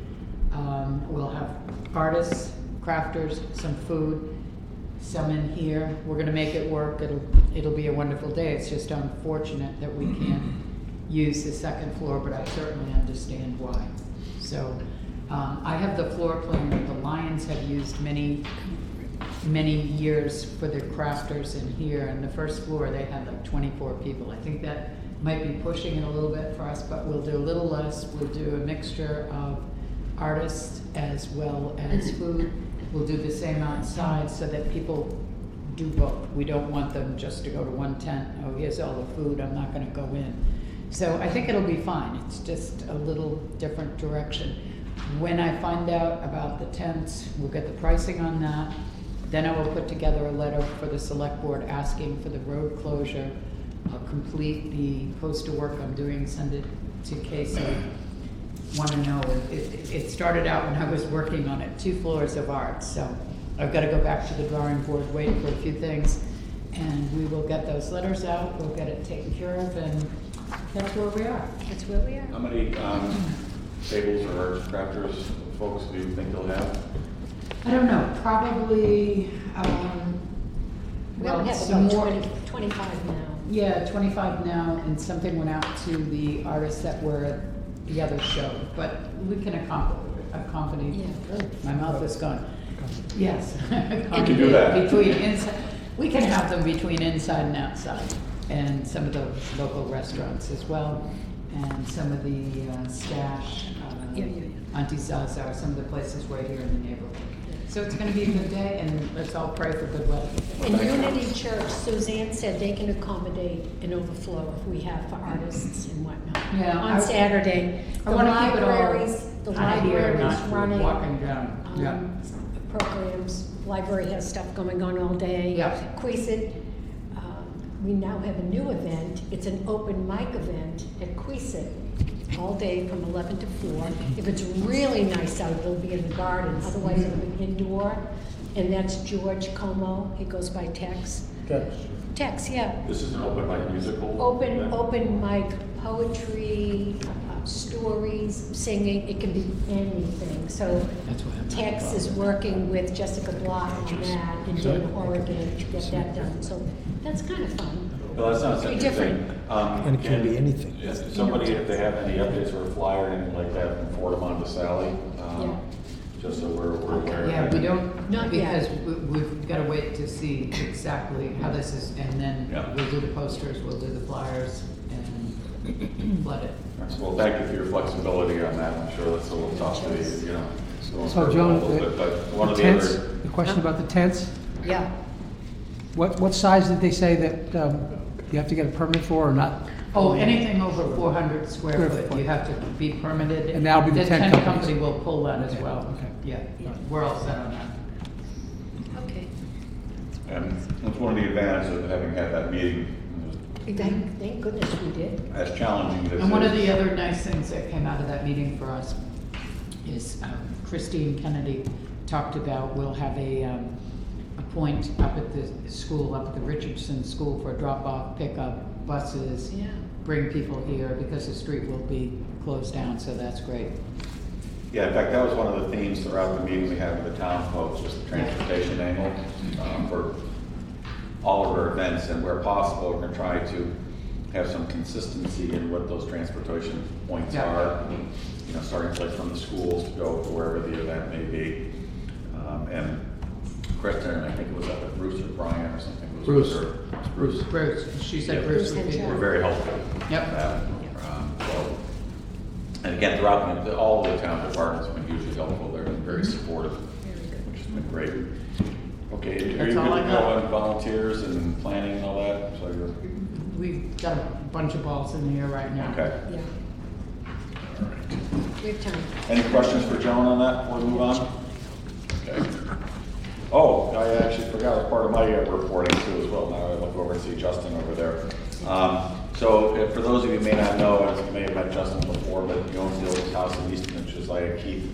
[SPEAKER 5] We'll have artists, crafters, some food, some in here. We're gonna make it work. It'll be a wonderful day. It's just unfortunate that we can't use the 2nd floor, but I certainly understand why. So I have the floor plan that the Lions have used many years for their crafters in here. And the 1st floor, they had like 24 people. I think that might be pushing it a little bit for us, but we'll do a little less. We'll do a mixture of artists as well as food. We'll do the same outside so that people do both. We don't want them just to go to one tent. Oh, here's all the food, I'm not gonna go in. So I think it'll be fine. It's just a little different direction. When I find out about the tents, we'll get the pricing on that. Then I will put together a letter for the select board asking for the road closure. I'll complete the poster work I'm doing, send it to Casey. Want to know, it started out when I was working on it, 2 floors of art. So I've got to go back to the drawing board, wait for a few things, and we will get those letters out, we'll get it taken care of, and that's where we are.
[SPEAKER 6] That's where we are.
[SPEAKER 1] How many tables or crafters folks do you think you'll have?
[SPEAKER 5] I don't know, probably,
[SPEAKER 6] We
[SPEAKER 5] well,
[SPEAKER 6] only have
[SPEAKER 5] some
[SPEAKER 6] about
[SPEAKER 5] more.
[SPEAKER 6] 25 now.
[SPEAKER 5] Yeah, 25 now, and something went out to the artists that were at the other show, but we can accompany.
[SPEAKER 6] Yeah, good.
[SPEAKER 5] My mouth is gone. Yes.
[SPEAKER 1] We can do that.
[SPEAKER 5] Between inside, we can have them between inside and outside, and some of the local restaurants as well, and some of the Stash,
[SPEAKER 6] Yeah.
[SPEAKER 5] Auntie Zaza, some of the places right here in the neighborhood. So it's gonna be a good day, and let's all pray for good weather.
[SPEAKER 6] In Unity Church, Suzanne said they can accommodate an overflow if we have for artists and whatnot.
[SPEAKER 5] Yeah,
[SPEAKER 6] On Saturday.
[SPEAKER 5] I wanna keep it all
[SPEAKER 6] The
[SPEAKER 5] out here,
[SPEAKER 6] library's
[SPEAKER 5] not
[SPEAKER 6] running.
[SPEAKER 5] walking down. Yeah.
[SPEAKER 6] Programs, library has stuff going on all day.
[SPEAKER 5] Yeah.
[SPEAKER 6] Queesit, we now have a new event, it's an open mic event at Queesit, all day from 11 to 4. If it's really nice out, it'll be in the garden, otherwise it'll be indoor. And that's George Como, he goes by Tex. Tex, yeah.
[SPEAKER 1] This is an open mic musical?
[SPEAKER 6] Open mic, poetry, stories, singing, it can be anything. So
[SPEAKER 5] That's what I'm talking
[SPEAKER 6] Tex
[SPEAKER 5] about.
[SPEAKER 6] is working with Jessica Block on that in Oregon to get that done. So that's kind of fun.
[SPEAKER 1] Well, that sounds
[SPEAKER 6] Pretty
[SPEAKER 1] interesting.
[SPEAKER 6] different.
[SPEAKER 2] And it can be anything.
[SPEAKER 1] If somebody, if they have any updates or a flyer, anything like that, can forward them on to Sally,
[SPEAKER 6] Yeah.
[SPEAKER 1] just so we're aware.
[SPEAKER 5] Yeah, we don't,
[SPEAKER 6] Not
[SPEAKER 5] because
[SPEAKER 6] yet.
[SPEAKER 5] we've got to wait to see exactly how this is, and then
[SPEAKER 1] Yeah.
[SPEAKER 5] we'll do the posters, we'll do the flyers, and flood it.
[SPEAKER 1] Well, thank you for your flexibility on that. I'm sure that's a little tough to, you know.
[SPEAKER 3] So Joan,
[SPEAKER 1] a little bit, but one
[SPEAKER 3] the
[SPEAKER 1] of the
[SPEAKER 3] tents,
[SPEAKER 1] other.
[SPEAKER 3] the question about the tents,
[SPEAKER 6] Yeah.
[SPEAKER 3] what size did they say that you have to get a permit for or not?
[SPEAKER 5] Oh, anything over 400 square
[SPEAKER 3] Square
[SPEAKER 5] foot,
[SPEAKER 3] foot.
[SPEAKER 5] you have to be permitted.
[SPEAKER 3] And that'll be the tent companies.
[SPEAKER 5] company will pull that as well.
[SPEAKER 3] Okay.
[SPEAKER 5] Yeah,
[SPEAKER 6] Yeah.
[SPEAKER 5] we're all set on that.
[SPEAKER 6] Okay.
[SPEAKER 1] And that's one of the advantages of having had that meeting,
[SPEAKER 6] Thank goodness we did.
[SPEAKER 1] as challenging as it is.
[SPEAKER 5] And one of the other nice things that came out of that meeting for us is Christine Kennedy talked about, we'll have a point up at the school, up at the Richardson School for drop-off, pickup, buses.
[SPEAKER 6] Yeah.
[SPEAKER 5] Bring people here because the street will be closed down, so that's great.
[SPEAKER 1] Yeah, in fact, that was one of the themes throughout the meeting we had with the town folks, was the transportation angle for all of our events, and where possible, we're gonna try to have some consistency in what those transportation points
[SPEAKER 5] Yeah.
[SPEAKER 1] are. You know, starting like from the schools to go to wherever the event may be. And Kristen, and I think it was up at Bruce or Brian or something. was
[SPEAKER 3] Bruce.
[SPEAKER 1] with her. Bruce.
[SPEAKER 5] Bruce, she said
[SPEAKER 1] Yeah.
[SPEAKER 5] Bruce would be
[SPEAKER 6] Bruce
[SPEAKER 1] Were
[SPEAKER 5] there.
[SPEAKER 1] very helpful.
[SPEAKER 5] Yep.
[SPEAKER 1] with that. So, and again, throughout, all the town departments have been hugely helpful, they've been very supportive, which has been great. Okay, are you
[SPEAKER 5] That's
[SPEAKER 1] good
[SPEAKER 5] all I
[SPEAKER 1] to
[SPEAKER 5] got.
[SPEAKER 1] go on volunteers and planning and all that? So you're,
[SPEAKER 5] We've got a bunch of balls in the air right now.
[SPEAKER 1] okay.
[SPEAKER 6] Yeah. We have time.
[SPEAKER 1] Any questions for Joan on that before we move on? Okay. Oh, I actually forgot, as part of my reporting too as well, now I look over and see Justin over there. So for those of you who may not know, as you may have met Justin before, but he owns the oldest house in Easton, which is Josiah Keith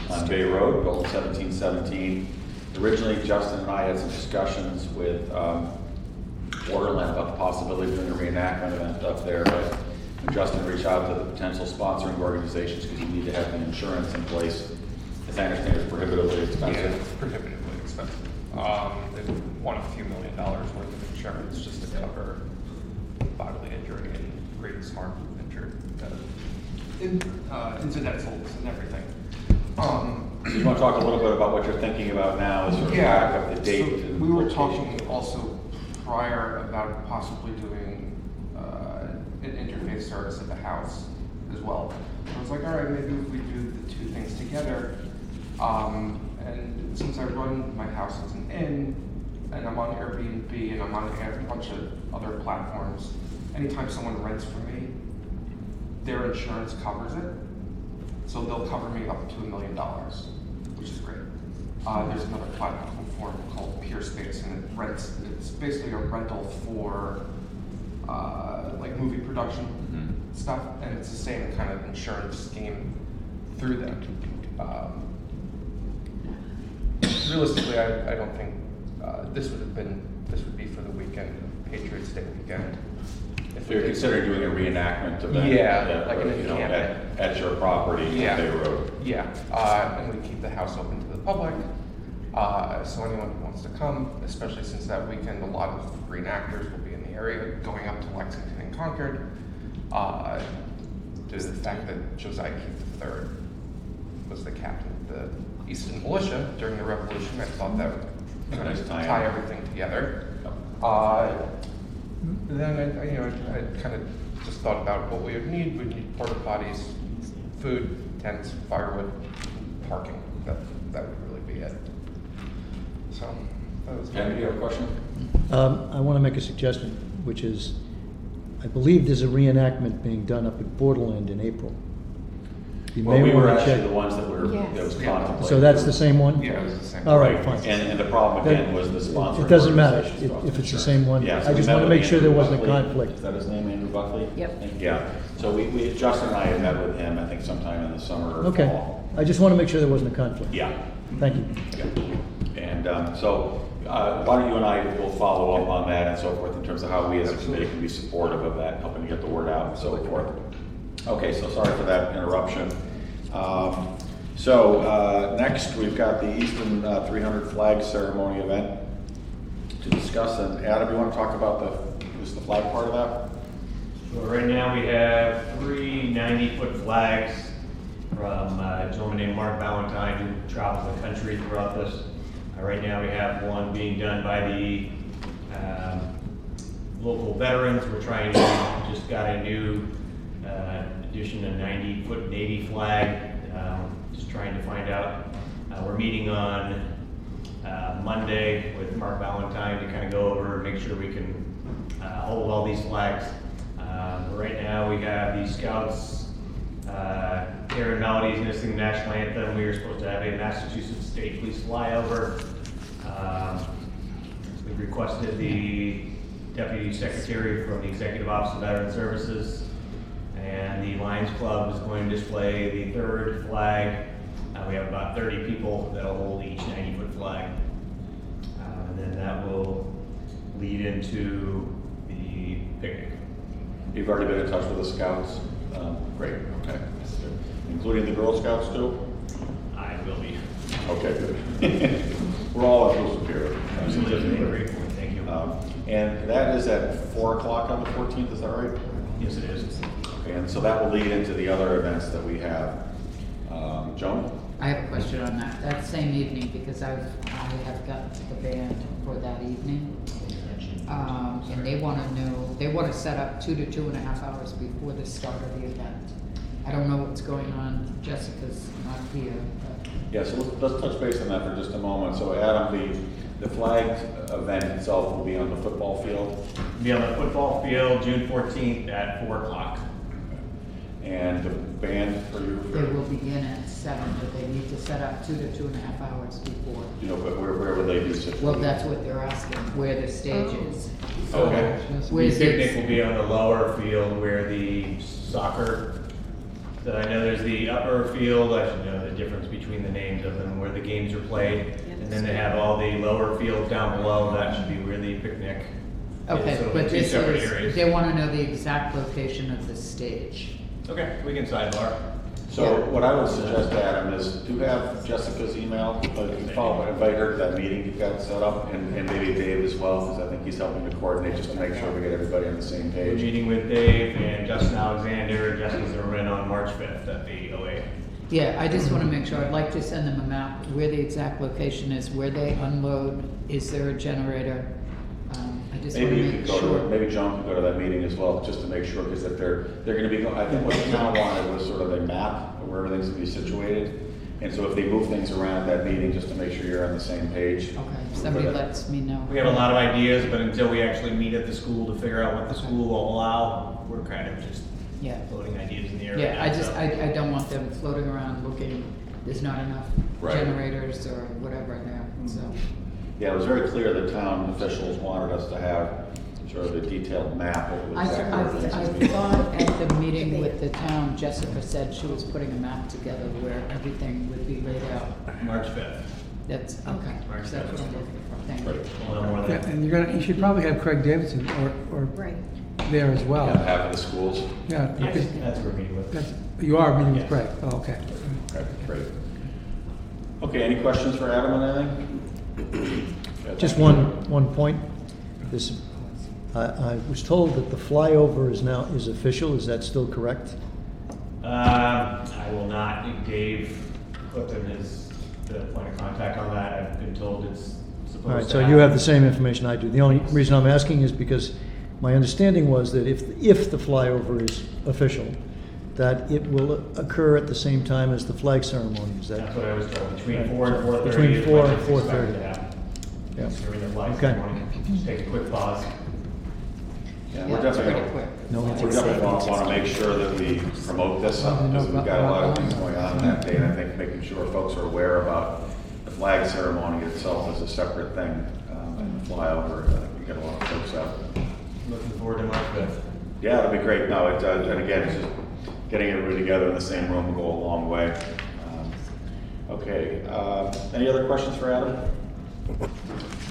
[SPEAKER 1] on Bay Road, built in 1717. Originally, Justin and I had some discussions with Borderland about the possibility of doing a reenactment event up there, but Justin reached out to the potential sponsoring organizations because you need to have the insurance in place. As I understand, it's prohibitively
[SPEAKER 10] Yeah,
[SPEAKER 1] expensive.
[SPEAKER 10] it's prohibitively expensive. They want a few $1 million worth of insurance just to cover bodily injury and great harm injured, incidentals and everything.
[SPEAKER 1] So you want to talk a little bit about what you're thinking about now, as sort of back up the date?
[SPEAKER 10] So
[SPEAKER 1] and
[SPEAKER 10] we were
[SPEAKER 1] location.
[SPEAKER 10] talking also prior about possibly doing an interface service at the house as well. I was like, all right, maybe if we do the two things together. And since I run my house as an inn, and I'm on Airbnb, and I'm on a bunch of other platforms, anytime someone rents from me, their insurance covers it. So they'll cover me up to $1 million, which is great. There's another platform called PeerSpace, and it's basically a rental for like movie production stuff, and it's the same kind of insurance scheme through them. Realistically, I don't think this would be for the weekend, Patriots Day weekend. If
[SPEAKER 1] So you're
[SPEAKER 10] we did-
[SPEAKER 1] considering doing a reenactment event?
[SPEAKER 10] Like an
[SPEAKER 1] you know,
[SPEAKER 10] encampment.
[SPEAKER 1] at your property on
[SPEAKER 10] Yeah.
[SPEAKER 1] Bay Road?
[SPEAKER 10] Yeah, and we keep the house open to the public. So anyone who wants to come, especially since that weekend a lot of green actors will be in the area, going up to Lexington and Concord. Due to the fact that Josiah Keith III was the captain of the Easton militia during the Revolution, I thought that would kind of tie everything together. Then I kind of just thought about what we would need. We'd need porta potties, food, tents, firewood, parking. That would really be it. So that was.
[SPEAKER 1] Ken, do you have a question?
[SPEAKER 2] I want to make a suggestion, which is, I believe there's a reenactment being done up at Borderland in April. You
[SPEAKER 1] Well,
[SPEAKER 2] may
[SPEAKER 1] we were
[SPEAKER 2] want to
[SPEAKER 1] actually
[SPEAKER 2] check.
[SPEAKER 1] the ones that were,
[SPEAKER 6] Yes.
[SPEAKER 1] that was
[SPEAKER 10] Yeah.
[SPEAKER 1] contemplated.
[SPEAKER 2] So that's the same one?
[SPEAKER 10] Yeah, it was the same.
[SPEAKER 2] All right, fine.
[SPEAKER 1] And the problem again was the sponsor.
[SPEAKER 2] It doesn't matter
[SPEAKER 1] organization
[SPEAKER 2] if
[SPEAKER 1] stuff.
[SPEAKER 2] if it's the same one.
[SPEAKER 1] Yeah, so
[SPEAKER 2] I
[SPEAKER 1] we
[SPEAKER 2] just
[SPEAKER 1] met
[SPEAKER 2] want to
[SPEAKER 1] with
[SPEAKER 2] make sure there
[SPEAKER 1] Andrew
[SPEAKER 2] wasn't a
[SPEAKER 1] Buckley.
[SPEAKER 2] conflict.
[SPEAKER 1] Is that his name, Andrew Buckley?
[SPEAKER 4] Yep.
[SPEAKER 1] Yeah, so Justin and I had met with him, I think sometime in the summer or
[SPEAKER 2] Okay,
[SPEAKER 1] fall.
[SPEAKER 2] I just want to make sure there wasn't a conflict.
[SPEAKER 1] Yeah.
[SPEAKER 2] Thank you.
[SPEAKER 1] Yeah. And so, why don't you and I will follow up on that and so forth in terms of how we as a committee can be supportive of that, helping to get the word out and so forth. Okay, so sorry for that interruption. Next we've got the Easton 300 flag ceremony event to discuss. And Adam, you want to talk about the flag part of that?
[SPEAKER 11] So right now we have 3 90-foot flags from a gentleman named Mark Valentine who travels the country throughout this. Right now we have one being done by the local veterans. We're trying to, just got a new addition, a 90-foot Navy flag. Just trying to find out. We're meeting on Monday with Mark Valentine to kind of go over, make sure we can hold all these flags. Right now we have the Scouts, Air and Melodies, and sing the national anthem. We were supposed to have a Massachusetts State Police flyover. We've requested the Deputy Secretary from the Executive Office of Veteran Services, and the Lions Club is going to display the 3rd flag. We have about 30 people that'll hold each 90-foot flag. And then that will lead into the picnic.
[SPEAKER 1] You've already been in touch with the Scouts? Great, okay. Including the Girl Scouts too?
[SPEAKER 11] I will be.
[SPEAKER 1] Okay, good. We're all inclusive here.
[SPEAKER 11] Absolutely, grateful, thank you.
[SPEAKER 1] And that is at 4 o'clock on the 14th, is that right?
[SPEAKER 11] Yes, it is.
[SPEAKER 1] Okay, and so that will lead into the other events that we have. Joan?
[SPEAKER 5] I have a question on that same evening, because I have gotten to the band for that evening. And they want to know, they want to set up 2 to 2.5 hours before the start of the event. I don't know what's going on, Jessica's not here, but.
[SPEAKER 1] Yeah, so let's touch base on that for just a moment. So Adam, the flag event itself will be on the football field?
[SPEAKER 11] Be on the football field June 14th at 4 o'clock.
[SPEAKER 1] And the band for you?
[SPEAKER 5] They will begin at 7, but they need to set up 2 to 2.5 hours before.
[SPEAKER 1] You know, but where would they be situated?
[SPEAKER 5] Well, that's what they're asking, where the stage is.
[SPEAKER 1] Okay.
[SPEAKER 11] The
[SPEAKER 5] Where's
[SPEAKER 11] picnic
[SPEAKER 5] the,
[SPEAKER 11] will be on the lower field where the soccer, so I know there's the upper field, I should know the difference between the names of them, where the games are played. And then they have all the lower fields down below, that should be where the picnic is.
[SPEAKER 5] okay,
[SPEAKER 11] So it'll
[SPEAKER 5] but
[SPEAKER 11] be 2
[SPEAKER 5] this
[SPEAKER 11] separate
[SPEAKER 5] is,
[SPEAKER 11] areas.
[SPEAKER 5] they want to know the exact location of the stage.
[SPEAKER 11] Okay, we can sidebar.
[SPEAKER 1] So what I would suggest, Adam, is do have Jessica's email, invite her to that meeting you've got set up, and maybe Dave as well, because I think he's helping to coordinate just to make sure we get everybody on the same
[SPEAKER 11] We're
[SPEAKER 1] page.
[SPEAKER 11] meeting with Dave and Justin Alexander, Justin Zimmerman on March 5th at the OA.
[SPEAKER 5] Yeah, I just want to make sure, I'd like to send them a map, where the exact location is, where they unload, is there a generator? I just want
[SPEAKER 1] Maybe
[SPEAKER 5] to
[SPEAKER 1] you
[SPEAKER 5] make
[SPEAKER 1] could go
[SPEAKER 5] sure.
[SPEAKER 1] to, maybe John could go to that meeting as well, just to make sure, because if they're gonna be, I think what the town wanted was sort of a map of where everything's gonna be situated. And so if they move things around at that meeting, just to make sure you're on the same page.
[SPEAKER 5] Okay, somebody lets me know.
[SPEAKER 11] We have a lot of ideas, but until we actually meet at the school to figure out what the school will allow, we're kind of just
[SPEAKER 5] Yeah.
[SPEAKER 11] floating ideas in the air.
[SPEAKER 5] Yeah,
[SPEAKER 11] right
[SPEAKER 5] I
[SPEAKER 11] now,
[SPEAKER 5] just,
[SPEAKER 11] so.
[SPEAKER 5] I don't want them floating around looking, there's not enough
[SPEAKER 1] Right.
[SPEAKER 5] generators or whatever there, so.
[SPEAKER 1] Yeah, it was very clear the town officials wanted us to have sort of a detailed map of
[SPEAKER 5] I
[SPEAKER 1] exactly where things
[SPEAKER 5] I
[SPEAKER 1] would be.
[SPEAKER 5] thought at the meeting with the town, Jessica said she was putting a map together where everything would be laid out.
[SPEAKER 11] March 5th.
[SPEAKER 5] That's, okay,
[SPEAKER 11] March
[SPEAKER 5] so that's what I'm looking for, thank you.
[SPEAKER 1] Right.
[SPEAKER 11] We'll know more
[SPEAKER 3] Yeah,
[SPEAKER 11] than.
[SPEAKER 3] and you should probably have Craig Davidson or
[SPEAKER 6] Right.
[SPEAKER 3] there as well.
[SPEAKER 1] Yeah, half of the schools.
[SPEAKER 3] Yeah, because
[SPEAKER 11] That's what we're meeting with.
[SPEAKER 3] you are meeting with
[SPEAKER 11] Yes.
[SPEAKER 3] Craig. Oh, okay.
[SPEAKER 1] Okay, great. Okay, any questions for Adam on anything?
[SPEAKER 2] Just one point. This, I was told that the flyover is official. Is that still correct?
[SPEAKER 11] I will not. Dave Clifton is the point of contact on that. I've been told it's supposed to
[SPEAKER 2] All right, so
[SPEAKER 11] happen.
[SPEAKER 2] you have the same information I do. The only reason I'm asking is because my understanding was that if the flyover is official, that it will occur at the same time as the flag ceremony. Is
[SPEAKER 11] That's
[SPEAKER 2] that?
[SPEAKER 11] what I was told. Between
[SPEAKER 2] Right.
[SPEAKER 11] 4 and 4:30.
[SPEAKER 2] Between
[SPEAKER 11] is
[SPEAKER 2] 4
[SPEAKER 11] when
[SPEAKER 2] and
[SPEAKER 11] it's expected
[SPEAKER 2] 4:30.
[SPEAKER 11] to happen.
[SPEAKER 2] Yeah.
[SPEAKER 11] During the flag
[SPEAKER 2] Okay.
[SPEAKER 11] ceremony. Just take a quick pause.
[SPEAKER 1] Yeah,
[SPEAKER 5] Yeah,
[SPEAKER 1] we're
[SPEAKER 5] it's pretty
[SPEAKER 1] definitely,
[SPEAKER 5] quick.
[SPEAKER 2] No,
[SPEAKER 1] we definitely want to make sure that we promote this, because we've got a lot of things going on that day, and I think making sure folks are aware about the flag ceremony itself is a separate thing, and the flyover, we get a lot of folks out.
[SPEAKER 11] Looking forward to March 5th.
[SPEAKER 1] Yeah, that'd be great. No, it does, and again, it's just getting everybody together in the same room will go a long way. Okay, any other questions for Adam?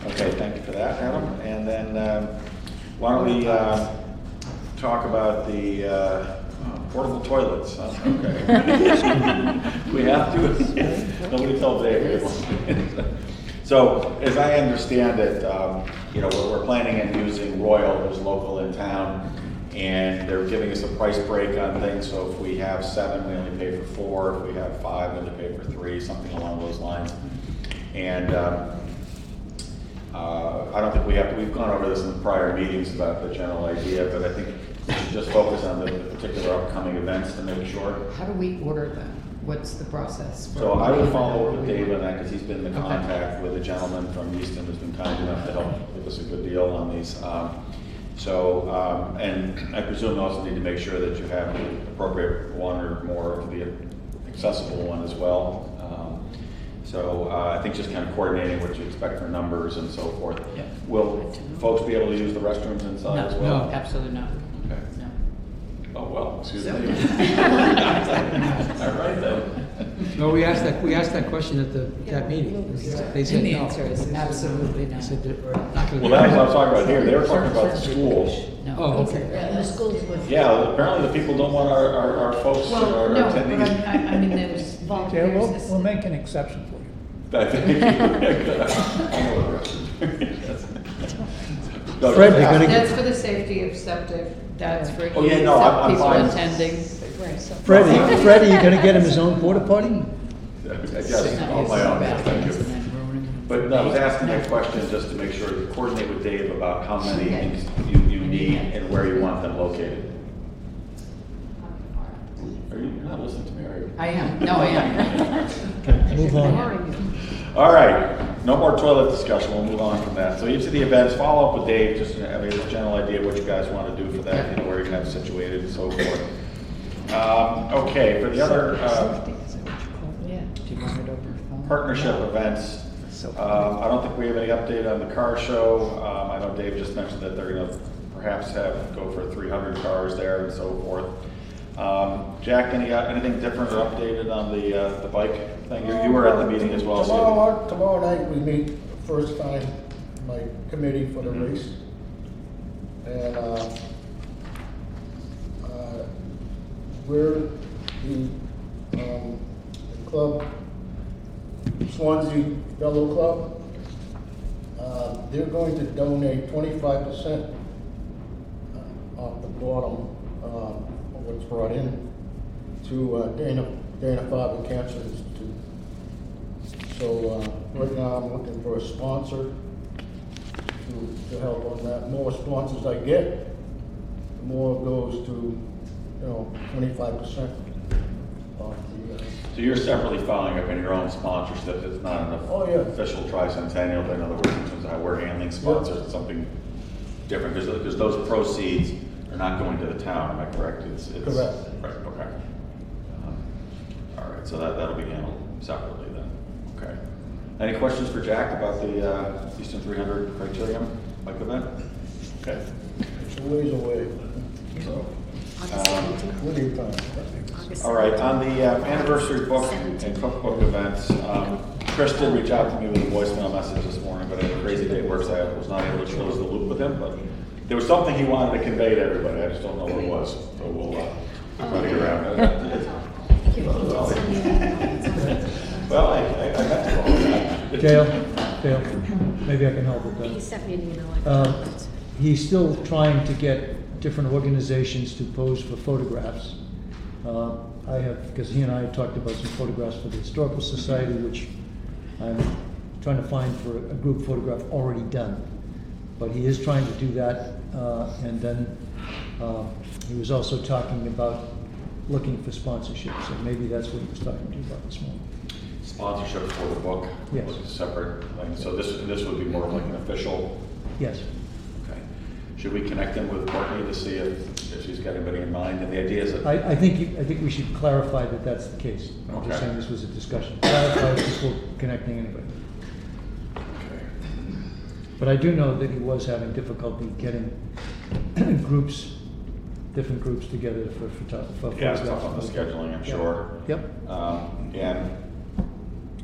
[SPEAKER 1] Okay, thank you for that, Adam. And then, why don't we talk about the portable toilets? Huh? Okay. We have to. Nobody told Dave. So, as I understand it, you know, we're planning on using Royal, who's local in town, and they're giving us a price break on things. So if we have 7, we only pay for 4. If we have 5, we only pay for 3, something along those lines. And I don't think we have to, we've gone over this in prior meetings about the general idea, but I think we should just focus on the particular upcoming events to make sure.
[SPEAKER 5] How do we order them? What's the process?
[SPEAKER 1] So I will follow up with Dave on that, because he's been in contact with a gentleman from Easton who's been kind enough to help give us a good deal on these. And I presume you also need to make sure that you have the appropriate one or more of the accessible one as well. I think just kind of coordinating what you expect for numbers and so forth.
[SPEAKER 5] Yeah.
[SPEAKER 1] Will folks be able to use the restrooms inside as well?
[SPEAKER 5] No, absolutely not.
[SPEAKER 1] Okay.
[SPEAKER 5] No.
[SPEAKER 1] Oh, well, excuse me.
[SPEAKER 5] So-
[SPEAKER 1] All right then.
[SPEAKER 3] No, we asked that question at that meeting. They said
[SPEAKER 5] And the
[SPEAKER 3] no.
[SPEAKER 5] answer is absolutely
[SPEAKER 3] They
[SPEAKER 5] not.
[SPEAKER 3] said that we're not gonna.
[SPEAKER 1] Well, that's what I was talking about here. They were talking about the schools.
[SPEAKER 5] No.
[SPEAKER 3] Oh, okay.
[SPEAKER 6] And the schools would.
[SPEAKER 1] Yeah, apparently the people don't want our folks or
[SPEAKER 5] Well,
[SPEAKER 1] our
[SPEAKER 5] no, but
[SPEAKER 1] attendees.
[SPEAKER 5] I mean, there's
[SPEAKER 2] Okay,
[SPEAKER 5] volunteers.
[SPEAKER 2] we'll make an exception for you.
[SPEAKER 1] I think- No,
[SPEAKER 2] Fred,
[SPEAKER 1] just
[SPEAKER 2] you're gonna
[SPEAKER 1] ask-
[SPEAKER 5] That's for the safety of septic, that's for
[SPEAKER 1] Oh, yeah, no, I'm
[SPEAKER 5] people
[SPEAKER 1] fine.
[SPEAKER 5] attending.
[SPEAKER 6] Right, so.
[SPEAKER 2] Freddie, you gonna get him his own porta potty?
[SPEAKER 1] Yes, on my own, thank you. But no, I was asking that question just to make sure to coordinate with Dave about how many things you need and where you want them located. Are you, you're not listening to me, are you?
[SPEAKER 5] I am, no, I am.
[SPEAKER 2] Move on.
[SPEAKER 6] Boring.
[SPEAKER 1] All right, no more toilet discussion, we'll move on from that. So each of the events, follow up with Dave, just to have a general idea of what you guys want to do for that, you know, where you're gonna have it situated and so forth. Okay, for the other,
[SPEAKER 5] Yeah. Do you want it over the phone?
[SPEAKER 1] partnership events. I don't think we have any update on the car show. I know Dave just mentioned that they're gonna perhaps go for 300 cars there and so forth. Jack, anything different or updated on the bike thing? You were at the meeting as well. so
[SPEAKER 12] Tomorrow night, we meet first time, my committee for the race. And, we're the club, Swansea Fellow Club, they're going to donate 25% off the bottom, of what's brought in to Dana-Farber Cancer Institute. So right now I'm looking for a sponsor to help on that. The more sponsors I get, the more goes to, 25% off the.
[SPEAKER 1] So you're separately following up in your own sponsorship. It's not an
[SPEAKER 12] Oh, yeah.
[SPEAKER 1] official Tricentennial, but in other words, in terms of how we're handling sponsors, it's something different, because those proceeds are not going to the town, am I correct? It's
[SPEAKER 12] Correct.
[SPEAKER 1] Right, okay. All right, so that'll be handled separately then, okay. Any questions for Jack about the Easton 300 criterium bike event? Okay.
[SPEAKER 12] It's a ways away.
[SPEAKER 1] So,
[SPEAKER 12] What do you think?
[SPEAKER 1] all right, on the anniversary book and cookbook events, Chris did reach out to me with a voicemail message this morning, but I had a crazy day at work, so I was not able to close the loop with him, but there was something he wanted to convey to everybody. I just don't know what it was, so we'll try to get around it. Well, I got
[SPEAKER 2] Dale, maybe I can help with
[SPEAKER 6] He
[SPEAKER 2] that.
[SPEAKER 6] sent me an email.
[SPEAKER 2] He's still trying to get different organizations to pose for photographs. I have, because he and I talked about some photographs for the Historical Society, which I'm trying to find for a group photograph already done. But he is trying to do that, and then he was also talking about looking for sponsorships, so maybe that's what he was talking to you about this morning.
[SPEAKER 1] Sponsorship for the book?
[SPEAKER 2] Yes.
[SPEAKER 1] Like a separate thing, so this would be more like an official,
[SPEAKER 2] Yes.
[SPEAKER 1] okay. Should we connect them with Courtney to see if she's got anybody in mind? And the idea is that,
[SPEAKER 2] I think we should clarify that that's the case. I'm just
[SPEAKER 1] Okay.
[SPEAKER 2] saying this was a discussion. Clarify before connecting anybody.
[SPEAKER 1] okay.
[SPEAKER 2] But I do know that he was having difficulty getting groups, different groups together for
[SPEAKER 1] Yeah, it's tough
[SPEAKER 2] photographs.
[SPEAKER 1] on the scheduling, I'm
[SPEAKER 2] Yeah.
[SPEAKER 1] sure.
[SPEAKER 2] Yep.
[SPEAKER 1] And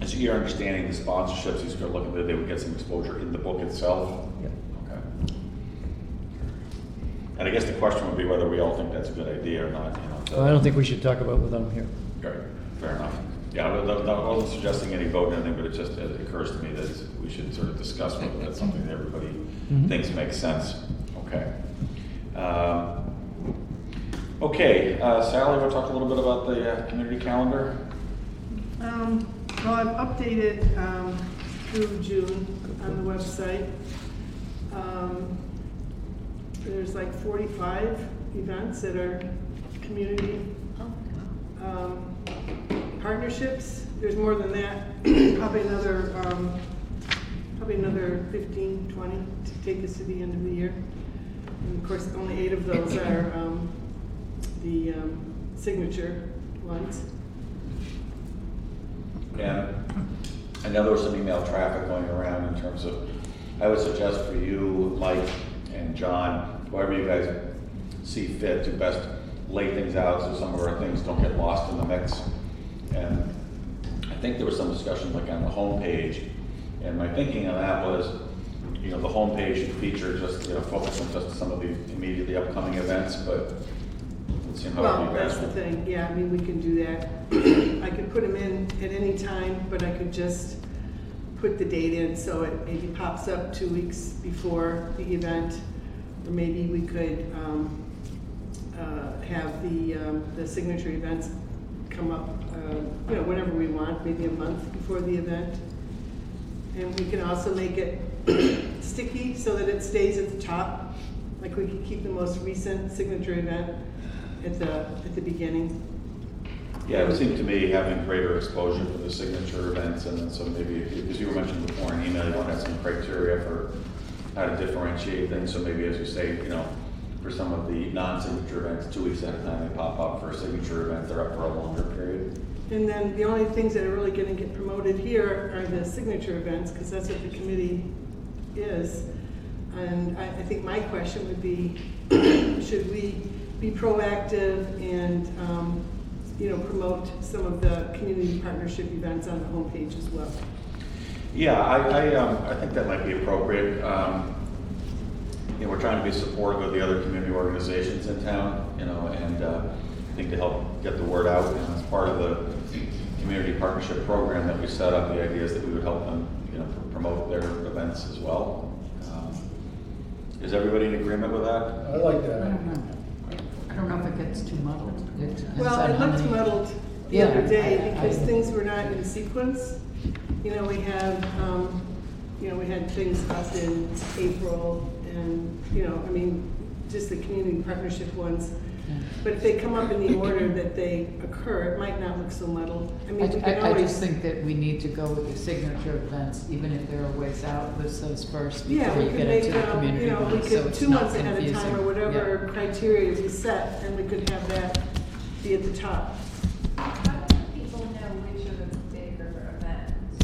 [SPEAKER 1] as your understanding, the sponsorships, he's going to look at that they would get some exposure in the book itself?
[SPEAKER 2] Yep.
[SPEAKER 1] Okay. And I guess the question would be whether we all think that's a good idea or not,
[SPEAKER 2] So I don't think we should talk about it without him here.
[SPEAKER 1] Right, fair enough. Yeah, I wasn't suggesting any vote or anything, but it occurs to me that we should sort of discuss whether that's something that everybody thinks makes sense. Okay. Okay, Sally, we'll talk a little bit about the community calendar.
[SPEAKER 13] Well, I've updated through June on the website. There's like 45 events that are community partnerships. There's more than that, probably another 15, 20 to take us to the end of the year. And of course, only 8 of those are the signature ones.
[SPEAKER 1] And I know there was some email traffic going around in terms of, I would suggest for you, Mike and John, whoever you guys see fit to best lay things out so some of our things don't get lost in the mix. And I think there was some discussion like on the homepage, and my thinking on that was, the homepage should feature just, focus on just some of the immediately upcoming events, but let's see how
[SPEAKER 13] Well,
[SPEAKER 1] you guys
[SPEAKER 13] that's the
[SPEAKER 1] will.
[SPEAKER 13] thing, yeah, I mean, we can do that. I could put them in at any time, but I could just put the date in so it maybe pops up 2 weeks before the event. Or maybe we could have the signature events come up, whenever we want, maybe a month before the event. And we can also make it sticky so that it stays at the top. Like we could keep the most recent signature event at the beginning.
[SPEAKER 1] Yeah, it would seem to me having greater exposure for the signature events, and then so maybe, as you were mentioning before in email, you want to have some criteria for how to differentiate things, so maybe as you say, for some of the non-signature events, 2 weeks at a time, they pop up. For a signature event, they're up for a longer period.
[SPEAKER 13] And then the only things that are really gonna get promoted here are the signature events, because that's what the committee is. And I think my question would be, should we be proactive and, promote some of the community partnership events on the homepage as well?
[SPEAKER 1] Yeah, I think that might be appropriate. We're trying to be supportive of the other community organizations in town, and I think to help get the word out, as part of the community partnership program that we set up, the idea is that we would help them, promote their events as well. Is everybody in agreement with that?
[SPEAKER 12] I like
[SPEAKER 5] I
[SPEAKER 12] that.
[SPEAKER 5] don't know. I don't know if it gets too muddled. It depends
[SPEAKER 13] Well,
[SPEAKER 5] on
[SPEAKER 13] it
[SPEAKER 5] how
[SPEAKER 13] looked
[SPEAKER 5] many-
[SPEAKER 13] muddled the
[SPEAKER 5] Yeah,
[SPEAKER 13] other day
[SPEAKER 5] I-
[SPEAKER 13] because things were not in sequence. We had things up in April and, just the community partnership ones. But if they come up in the order that they occur, it might not look so muddled. I mean, we can
[SPEAKER 5] I
[SPEAKER 13] always.
[SPEAKER 5] just think that we need to go with the signature events, even if there are ways out, list those first
[SPEAKER 13] Yeah,
[SPEAKER 5] before
[SPEAKER 13] we
[SPEAKER 5] you
[SPEAKER 13] could
[SPEAKER 5] get
[SPEAKER 13] make,
[SPEAKER 5] into the community
[SPEAKER 13] we
[SPEAKER 5] ones, so
[SPEAKER 13] could
[SPEAKER 5] it's
[SPEAKER 13] 2
[SPEAKER 5] not
[SPEAKER 13] months ahead of
[SPEAKER 5] confusing.
[SPEAKER 13] time or whatever criteria we set, and we could have that be at the top.
[SPEAKER 7] How do people know which are the bigger events?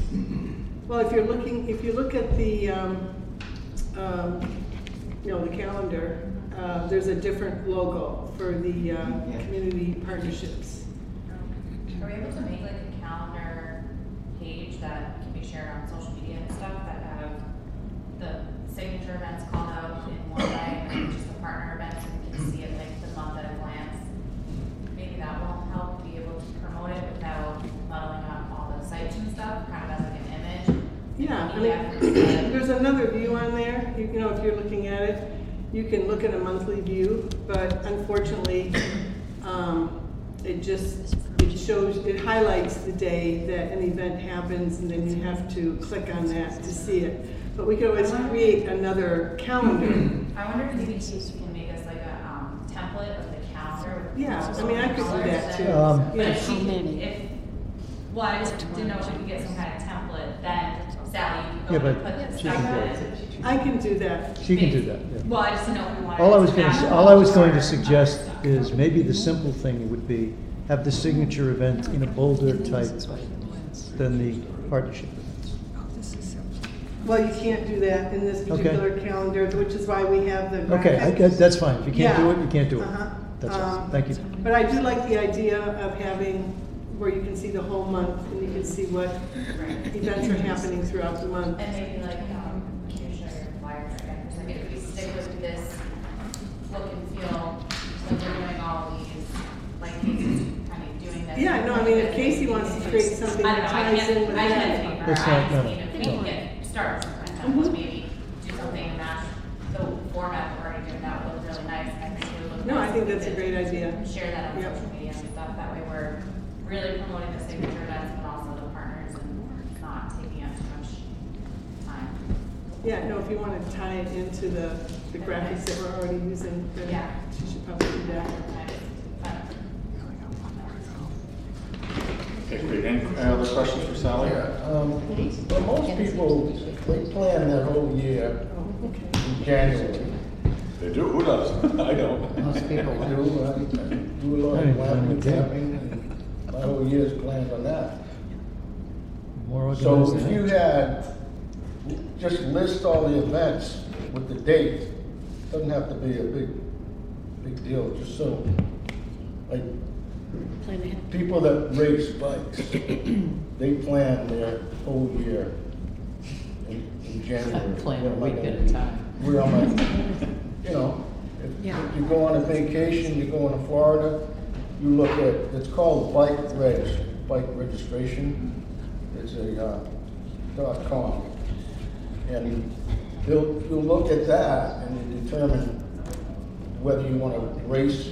[SPEAKER 13] Well, if you look at the, the calendar, there's a different logo for the community partnerships.
[SPEAKER 7] Are we able to make like a calendar page that can be shared on social media and stuff that have the signature events called out in one way and then just the partner events and we can see it like the month at a glance? Maybe that will help be able to promote it without muddling up all the sites and stuff, kind of as like an image. Maybe
[SPEAKER 13] another view on there. You know, if you're looking at it, you can look at a monthly view, but unfortunately, it highlights the day that an event happens, and then you have to click on that to see it. But we can always create another calendar.
[SPEAKER 7] I wonder if maybe you can make us like a template of the calendar with.
[SPEAKER 13] Yeah, I mean, I could do that too.
[SPEAKER 7] But
[SPEAKER 13] Yeah.
[SPEAKER 7] if she, well, I just didn't know if we could get some kind of template, then Sally, you
[SPEAKER 2] Yeah,
[SPEAKER 7] can go
[SPEAKER 2] but
[SPEAKER 7] and put the
[SPEAKER 2] she
[SPEAKER 7] stuff
[SPEAKER 2] can do
[SPEAKER 7] in.
[SPEAKER 13] I can do that.
[SPEAKER 2] She can do that, yeah.
[SPEAKER 7] Well, I just didn't know if we wanted.
[SPEAKER 2] All I
[SPEAKER 7] to
[SPEAKER 2] was
[SPEAKER 7] do
[SPEAKER 2] going
[SPEAKER 7] that.
[SPEAKER 2] to, all I was going to suggest is maybe the simple thing would be have the signature event in a bolder type than the partnership events.
[SPEAKER 13] Well, you can't do that in this particular calendar, which is why we have the
[SPEAKER 2] Okay,
[SPEAKER 13] graphic.
[SPEAKER 2] that's fine. If you can't do
[SPEAKER 13] Yeah.
[SPEAKER 2] it, you can't do it.
[SPEAKER 13] Uh-huh.
[SPEAKER 2] That's all. Thank you.
[SPEAKER 13] But I do like the idea of having where you can see the whole month and you can see what events are happening throughout the month.
[SPEAKER 7] And maybe like, can you show your flyer again? Because I mean, if we stick with this look and feel, like we're doing all these, like Casey's kind of doing this.
[SPEAKER 13] Yeah, no, I mean, if Casey wants to create something
[SPEAKER 7] I
[SPEAKER 13] that
[SPEAKER 7] don't know, I
[SPEAKER 13] ties in
[SPEAKER 7] can't,
[SPEAKER 13] with
[SPEAKER 7] I
[SPEAKER 13] that.
[SPEAKER 7] can't speak for her,
[SPEAKER 2] That's
[SPEAKER 7] I
[SPEAKER 2] not-
[SPEAKER 7] just
[SPEAKER 2] no,
[SPEAKER 7] mean if we
[SPEAKER 2] no.
[SPEAKER 7] can get, start some kind of template, maybe do something and match the format we're already doing, that would look really nice, and I think it would look
[SPEAKER 13] No,
[SPEAKER 7] nice
[SPEAKER 13] I think
[SPEAKER 7] if we
[SPEAKER 13] that's a
[SPEAKER 7] could
[SPEAKER 13] great idea.
[SPEAKER 7] Share that on
[SPEAKER 13] Yep.
[SPEAKER 7] social media and stuff, that way we're really promoting the signature events, but also the partners and not taking up too much time.
[SPEAKER 13] Yeah, no, if you want to tie it into the graphics that we're already using, then
[SPEAKER 7] Yeah.
[SPEAKER 13] you should probably do that.
[SPEAKER 1] Okay, great. Any other questions for Sally?
[SPEAKER 12] But most people, they plan that whole year
[SPEAKER 13] Oh, okay.
[SPEAKER 12] in January.
[SPEAKER 1] They do, who does? I don't.
[SPEAKER 12] Most people do, I do a lot
[SPEAKER 2] I
[SPEAKER 12] of
[SPEAKER 2] didn't plan
[SPEAKER 12] planning,
[SPEAKER 2] with that.
[SPEAKER 12] and my whole year's planned on that.
[SPEAKER 2] More
[SPEAKER 12] So
[SPEAKER 2] organized
[SPEAKER 12] if
[SPEAKER 2] than
[SPEAKER 12] you
[SPEAKER 2] that.
[SPEAKER 12] had, just list all the events with the date, doesn't have to be a big deal, just so, like,
[SPEAKER 6] Plan ahead.
[SPEAKER 12] people that race bikes, they plan their whole year in January.
[SPEAKER 5] Plan a
[SPEAKER 12] What am I
[SPEAKER 5] week at
[SPEAKER 12] gonna
[SPEAKER 5] a
[SPEAKER 12] do?
[SPEAKER 5] time.
[SPEAKER 12] Where am I, you know, if
[SPEAKER 6] Yeah.
[SPEAKER 12] you go on a vacation, you go to Florida, you look at, it's called bike registration. It's a, .com. And you'll look at that and you determine whether you want to race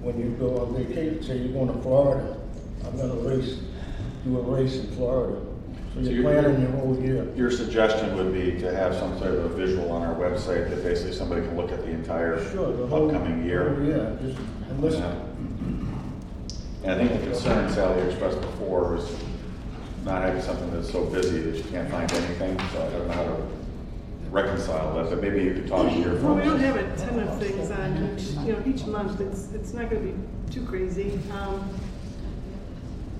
[SPEAKER 12] when you go on vacation. Say you're going to Florida, I'm gonna do a race in Florida. So
[SPEAKER 1] So
[SPEAKER 12] you're planning your whole year.
[SPEAKER 1] Your suggestion would be to have some sort of a visual on our website that basically somebody can look at the entire
[SPEAKER 12] Sure, the whole.
[SPEAKER 1] upcoming year.
[SPEAKER 12] whole year, just, and listen.
[SPEAKER 1] And I think the concern Sally expressed before was not having something that's so busy that you can't find anything, so I don't know how to reconcile that, but maybe you could talk to your folks.
[SPEAKER 13] Well, we don't have a ton of things on each month, it's not gonna be too crazy.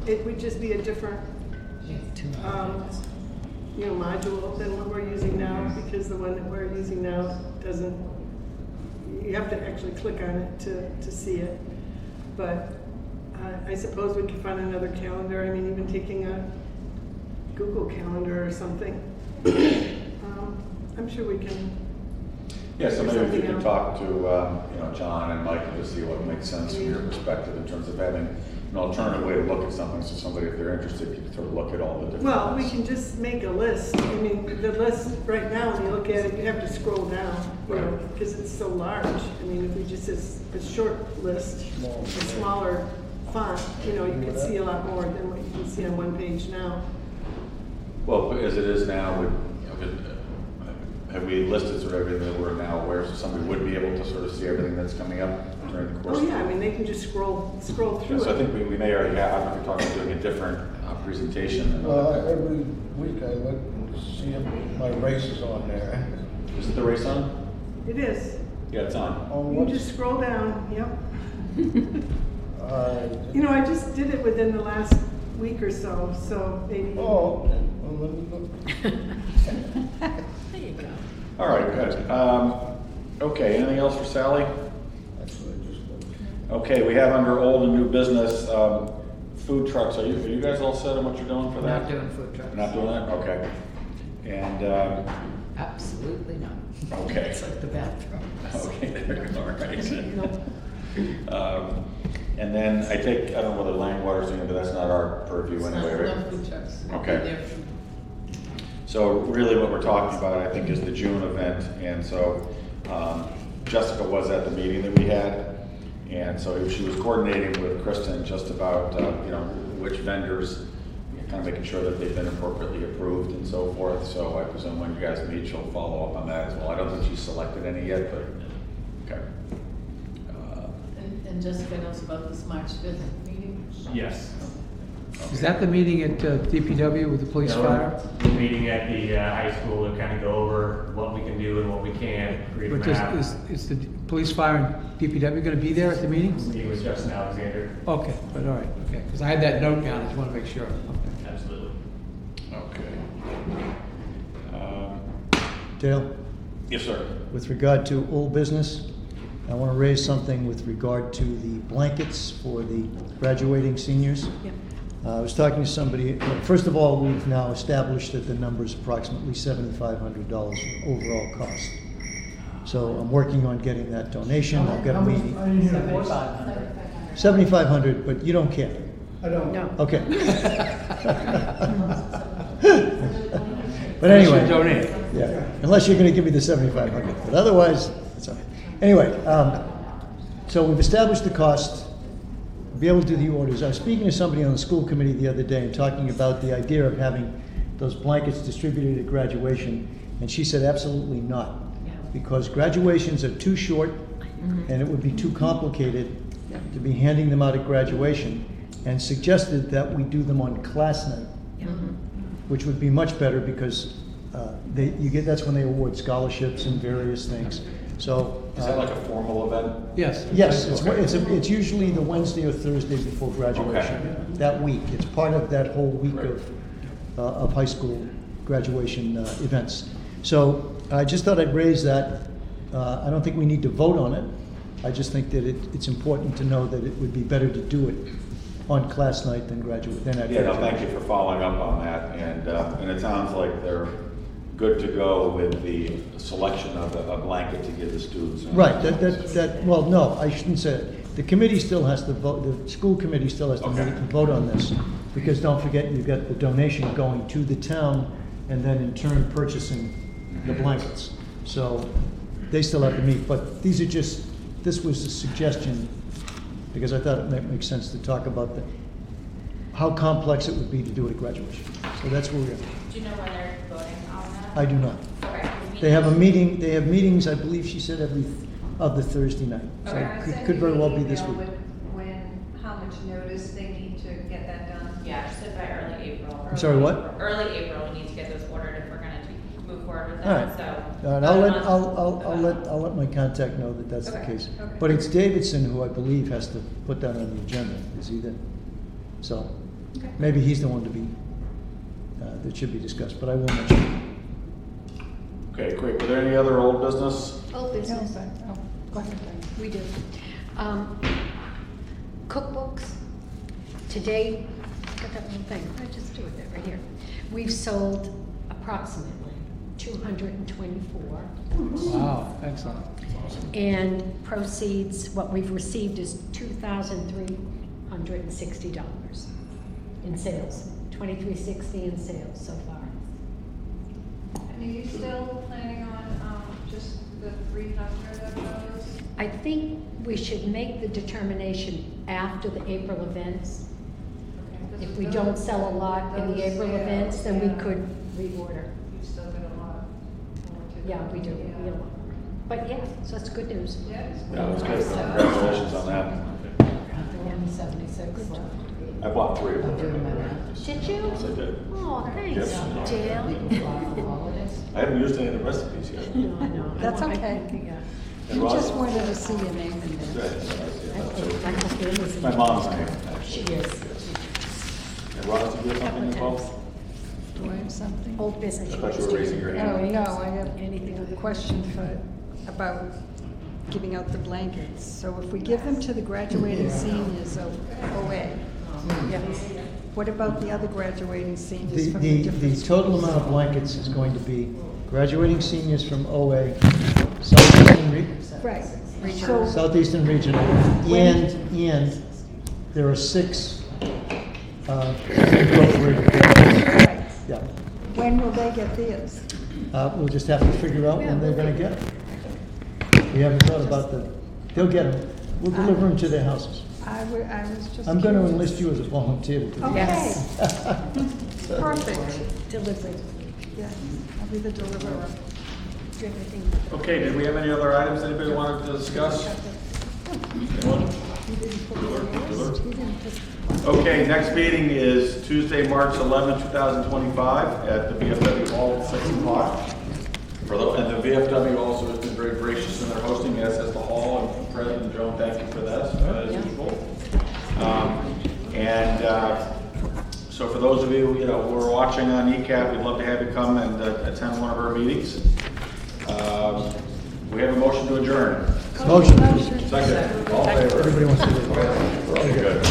[SPEAKER 13] It would just be a different, module than what we're using now, because the one that we're using now doesn't, you have to actually click on it to see it. But I suppose we could find another calendar, I mean, even taking a Google Calendar or something. I'm sure we can.
[SPEAKER 1] Yeah, so maybe if you
[SPEAKER 13] something
[SPEAKER 1] could
[SPEAKER 13] out.
[SPEAKER 1] talk to, John and Mike to see what makes sense from your perspective in terms of having an alternative way to look at something, so somebody, if they're interested, can sort of look at all the different.
[SPEAKER 13] Well, we
[SPEAKER 1] ones.
[SPEAKER 13] can just make a list. I mean, the list right now, when you look at it, you have to scroll down,
[SPEAKER 1] Right.
[SPEAKER 13] because it's so large. I mean, if we just, a short list, a smaller font, you could see a lot more than what you can see on one page now.
[SPEAKER 1] Well, as it is now, have we listed sort of everything that we're now aware, so somebody would be able to sort of see everything that's coming up during the course?
[SPEAKER 13] Oh, yeah, I mean, they can just scroll
[SPEAKER 1] Yeah,
[SPEAKER 13] through
[SPEAKER 1] so I
[SPEAKER 13] it.
[SPEAKER 1] think we may already have, I don't know if we're talking about doing a different presentation.
[SPEAKER 12] Every week I look and see if my race is on there.
[SPEAKER 1] Is it the race on?
[SPEAKER 13] It is.
[SPEAKER 1] Yeah, it's on.
[SPEAKER 12] On
[SPEAKER 13] You
[SPEAKER 12] what?
[SPEAKER 13] just scroll down, yep.
[SPEAKER 12] Uh,
[SPEAKER 13] I just did it within the last week or so maybe.
[SPEAKER 12] Oh, okay. Well, let me look.
[SPEAKER 6] There you go.
[SPEAKER 1] All right, good. Okay, anything else for Sally?
[SPEAKER 12] That's what I just looked.
[SPEAKER 1] Okay, we have under old and new business, food trucks. Are you guys all set on what you're doing for that?
[SPEAKER 5] Not doing food trucks.
[SPEAKER 1] You're not doing that? Okay. And,
[SPEAKER 5] Absolutely not.
[SPEAKER 1] okay.
[SPEAKER 5] It's like the bathroom.
[SPEAKER 1] Okay, there, all right. And then I don't know whether Langwater's doing it, but that's not our purview
[SPEAKER 8] It's
[SPEAKER 1] anyway,
[SPEAKER 8] not
[SPEAKER 1] right?
[SPEAKER 8] enough food trucks.
[SPEAKER 1] Okay.
[SPEAKER 8] They're-
[SPEAKER 1] So really what we're talking about, I think, is the June event. And so Jessica was at the meeting that we had. And so she was coordinating with Kristen just about, which vendors, kind of making sure that they've been appropriately approved and so forth. So I presume when you guys meet, she'll follow up on that as well. I don't think she's selected any yet, but, okay.
[SPEAKER 8] And Jessica knows about this March 5th meeting?
[SPEAKER 11] Yes.
[SPEAKER 3] Is that the meeting at DPW with the police fire?
[SPEAKER 11] We're meeting at the high school to kind of go over what we can do and what we can't, create a
[SPEAKER 3] But
[SPEAKER 11] map.
[SPEAKER 3] is the police fire and DPW gonna be there at the meeting?
[SPEAKER 11] Meeting with Justin Alexander.
[SPEAKER 3] Okay, but all right, okay, because I had that note down, I just want to make sure. Okay.
[SPEAKER 11] Absolutely.
[SPEAKER 1] Okay.
[SPEAKER 2] Dale,
[SPEAKER 1] Yes, sir.
[SPEAKER 2] with regard to old business, I want to raise something with regard to the blankets for the graduating seniors.
[SPEAKER 6] Yep.
[SPEAKER 2] I was talking to somebody, first of all, we've now established that the number is approximately $7,500 overall cost. So I'm working on getting that donation, I've got a meeting. 7,500, but you don't care.
[SPEAKER 6] No.
[SPEAKER 2] Okay. But anyway.
[SPEAKER 3] Unless you donate.
[SPEAKER 2] Yeah, unless you're gonna give me the 7,500, but otherwise, it's all right. Anyway, so we've established the cost, be able to do the orders. I was speaking to somebody on the school committee the other day and talking about the idea of having those blankets distributed at graduation, and she said absolutely not. Because graduations are too short, and it would be too complicated to be handing them out at graduation, and suggested that we do them on class night, which would be much better because that's when they award scholarships and various things. So.
[SPEAKER 1] Is that like a formal event?
[SPEAKER 3] Yes.
[SPEAKER 2] Yes, it's usually the Wednesday or Thursday before graduation,
[SPEAKER 1] Okay.
[SPEAKER 2] that week. It's part of that whole week of high school graduation events. So I just thought I'd raise that. I don't think we need to vote on it. I just think that it's important to know that it would be better to do it on class night than at graduation.
[SPEAKER 1] Yeah, no, thank you for following up on that. And it sounds like they're good to go with the selection of a blanket to give the students.
[SPEAKER 2] Right, well, no, I shouldn't say it. The committee still has to vote, the school committee still has to meet and vote on this. Because don't forget, you've got the donation going to the town and then in turn purchasing the blankets. So they still have to meet, but this was a suggestion because I thought it might make sense to talk about how complex it would be to do it at graduation. So that's where we are.
[SPEAKER 7] Do you know when they're voting on that?
[SPEAKER 2] I do not.
[SPEAKER 7] Okay.
[SPEAKER 2] They have meetings, I believe she said, every other Thursday night. So it could very well be this week.
[SPEAKER 9] How much notice they need to get that done?
[SPEAKER 7] Yeah, just said by early April.
[SPEAKER 2] I'm sorry, what?
[SPEAKER 7] Early April, we need to get those ordered if we're gonna move forward with
[SPEAKER 2] All
[SPEAKER 7] them,
[SPEAKER 2] right.
[SPEAKER 7] so.
[SPEAKER 2] And I'll let my contact know that that's the
[SPEAKER 7] Okay,
[SPEAKER 2] case.
[SPEAKER 9] okay.
[SPEAKER 2] But it's Davidson who I believe has to put that on the agenda, is he then? So maybe he's the one to be, that should be discussed, but I will mention it.
[SPEAKER 1] Okay, great. Were there any other old business?
[SPEAKER 6] Old business.
[SPEAKER 9] Go ahead.
[SPEAKER 6] We do. Cookbooks, today, got that little thing, I just do it right here. We've sold approximately 224.
[SPEAKER 3] Wow, excellent.
[SPEAKER 6] And proceeds, what we've received is $2,360 in sales, $2,360 in sales so far.
[SPEAKER 9] And are you still planning on just the 300 of those?
[SPEAKER 6] I think we should make the determination after the April events.
[SPEAKER 9] Okay,
[SPEAKER 6] If we don't sell a lot in the
[SPEAKER 9] those
[SPEAKER 6] April
[SPEAKER 9] sales,
[SPEAKER 6] events, then we
[SPEAKER 9] yeah.
[SPEAKER 6] could reorder.
[SPEAKER 9] You've still got a lot more to go.
[SPEAKER 6] Yeah, we do.
[SPEAKER 9] Yeah.
[SPEAKER 6] We don't- But yeah, so that's good news.
[SPEAKER 9] Yeah.
[SPEAKER 1] Yeah, that's good. Congratulations on that.
[SPEAKER 5] 176 left.
[SPEAKER 1] I bought 3 of them.
[SPEAKER 5] Doing my math.
[SPEAKER 6] Did you?
[SPEAKER 1] Yes, I did.
[SPEAKER 6] Oh, thanks,
[SPEAKER 1] Yes.
[SPEAKER 6] Dale.
[SPEAKER 5] Holidays.
[SPEAKER 1] I haven't used any of the recipes yet.
[SPEAKER 6] No, I know.
[SPEAKER 9] That's
[SPEAKER 6] I
[SPEAKER 9] okay.
[SPEAKER 6] think, yeah.
[SPEAKER 1] And Roz-
[SPEAKER 9] wanted to see your name in
[SPEAKER 1] Good.
[SPEAKER 9] there.
[SPEAKER 6] My husband is in-
[SPEAKER 1] My mom's name,
[SPEAKER 6] She
[SPEAKER 1] actually.
[SPEAKER 6] is.
[SPEAKER 1] And Roz, did you have something involved?
[SPEAKER 9] Do I have something?
[SPEAKER 6] Old business.
[SPEAKER 1] I thought you were raising your hand.
[SPEAKER 9] Oh, no, I have
[SPEAKER 6] Anything
[SPEAKER 9] a
[SPEAKER 6] other
[SPEAKER 9] question about giving out the blankets. So if we give them to the graduating seniors of OA, what about the other graduating seniors from the different
[SPEAKER 2] The
[SPEAKER 9] schools?
[SPEAKER 2] total amount of blankets is going to be graduating seniors from OA, Southeastern
[SPEAKER 9] Right. So,
[SPEAKER 2] Southeastern Regional, and there are 6 incorporated buildings.
[SPEAKER 9] right.
[SPEAKER 2] Yeah,
[SPEAKER 9] When will they get theirs?
[SPEAKER 2] We'll just have to figure out when they're gonna get it. We haven't thought about they'll get them. We'll deliver them to their houses.
[SPEAKER 9] I was just
[SPEAKER 2] I'm gonna
[SPEAKER 9] curious.
[SPEAKER 2] enlist you as a volunteer to do that.
[SPEAKER 9] Okay.
[SPEAKER 4] Yes.
[SPEAKER 9] Perfect.
[SPEAKER 6] Delivery.
[SPEAKER 9] Yeah, I'll be the deliverer.
[SPEAKER 6] Do everything.
[SPEAKER 1] Okay, did we have any other items anybody wanted to discuss? Anyone? Okay, next meeting is Tuesday, March 11, 2025 at the VFW Hall at 6 o'clock. And the VFW also has been very gracious in their hosting, as has the hall, and President Joan, thank you for that, as usual. So for those of you, who are watching on ECAT, we'd love to have you come and attend one of our meetings. We have a motion to adjourn.
[SPEAKER 2] Motion.
[SPEAKER 1] Second. All in favor?
[SPEAKER 2] Everybody wants to do it.
[SPEAKER 1] Very good.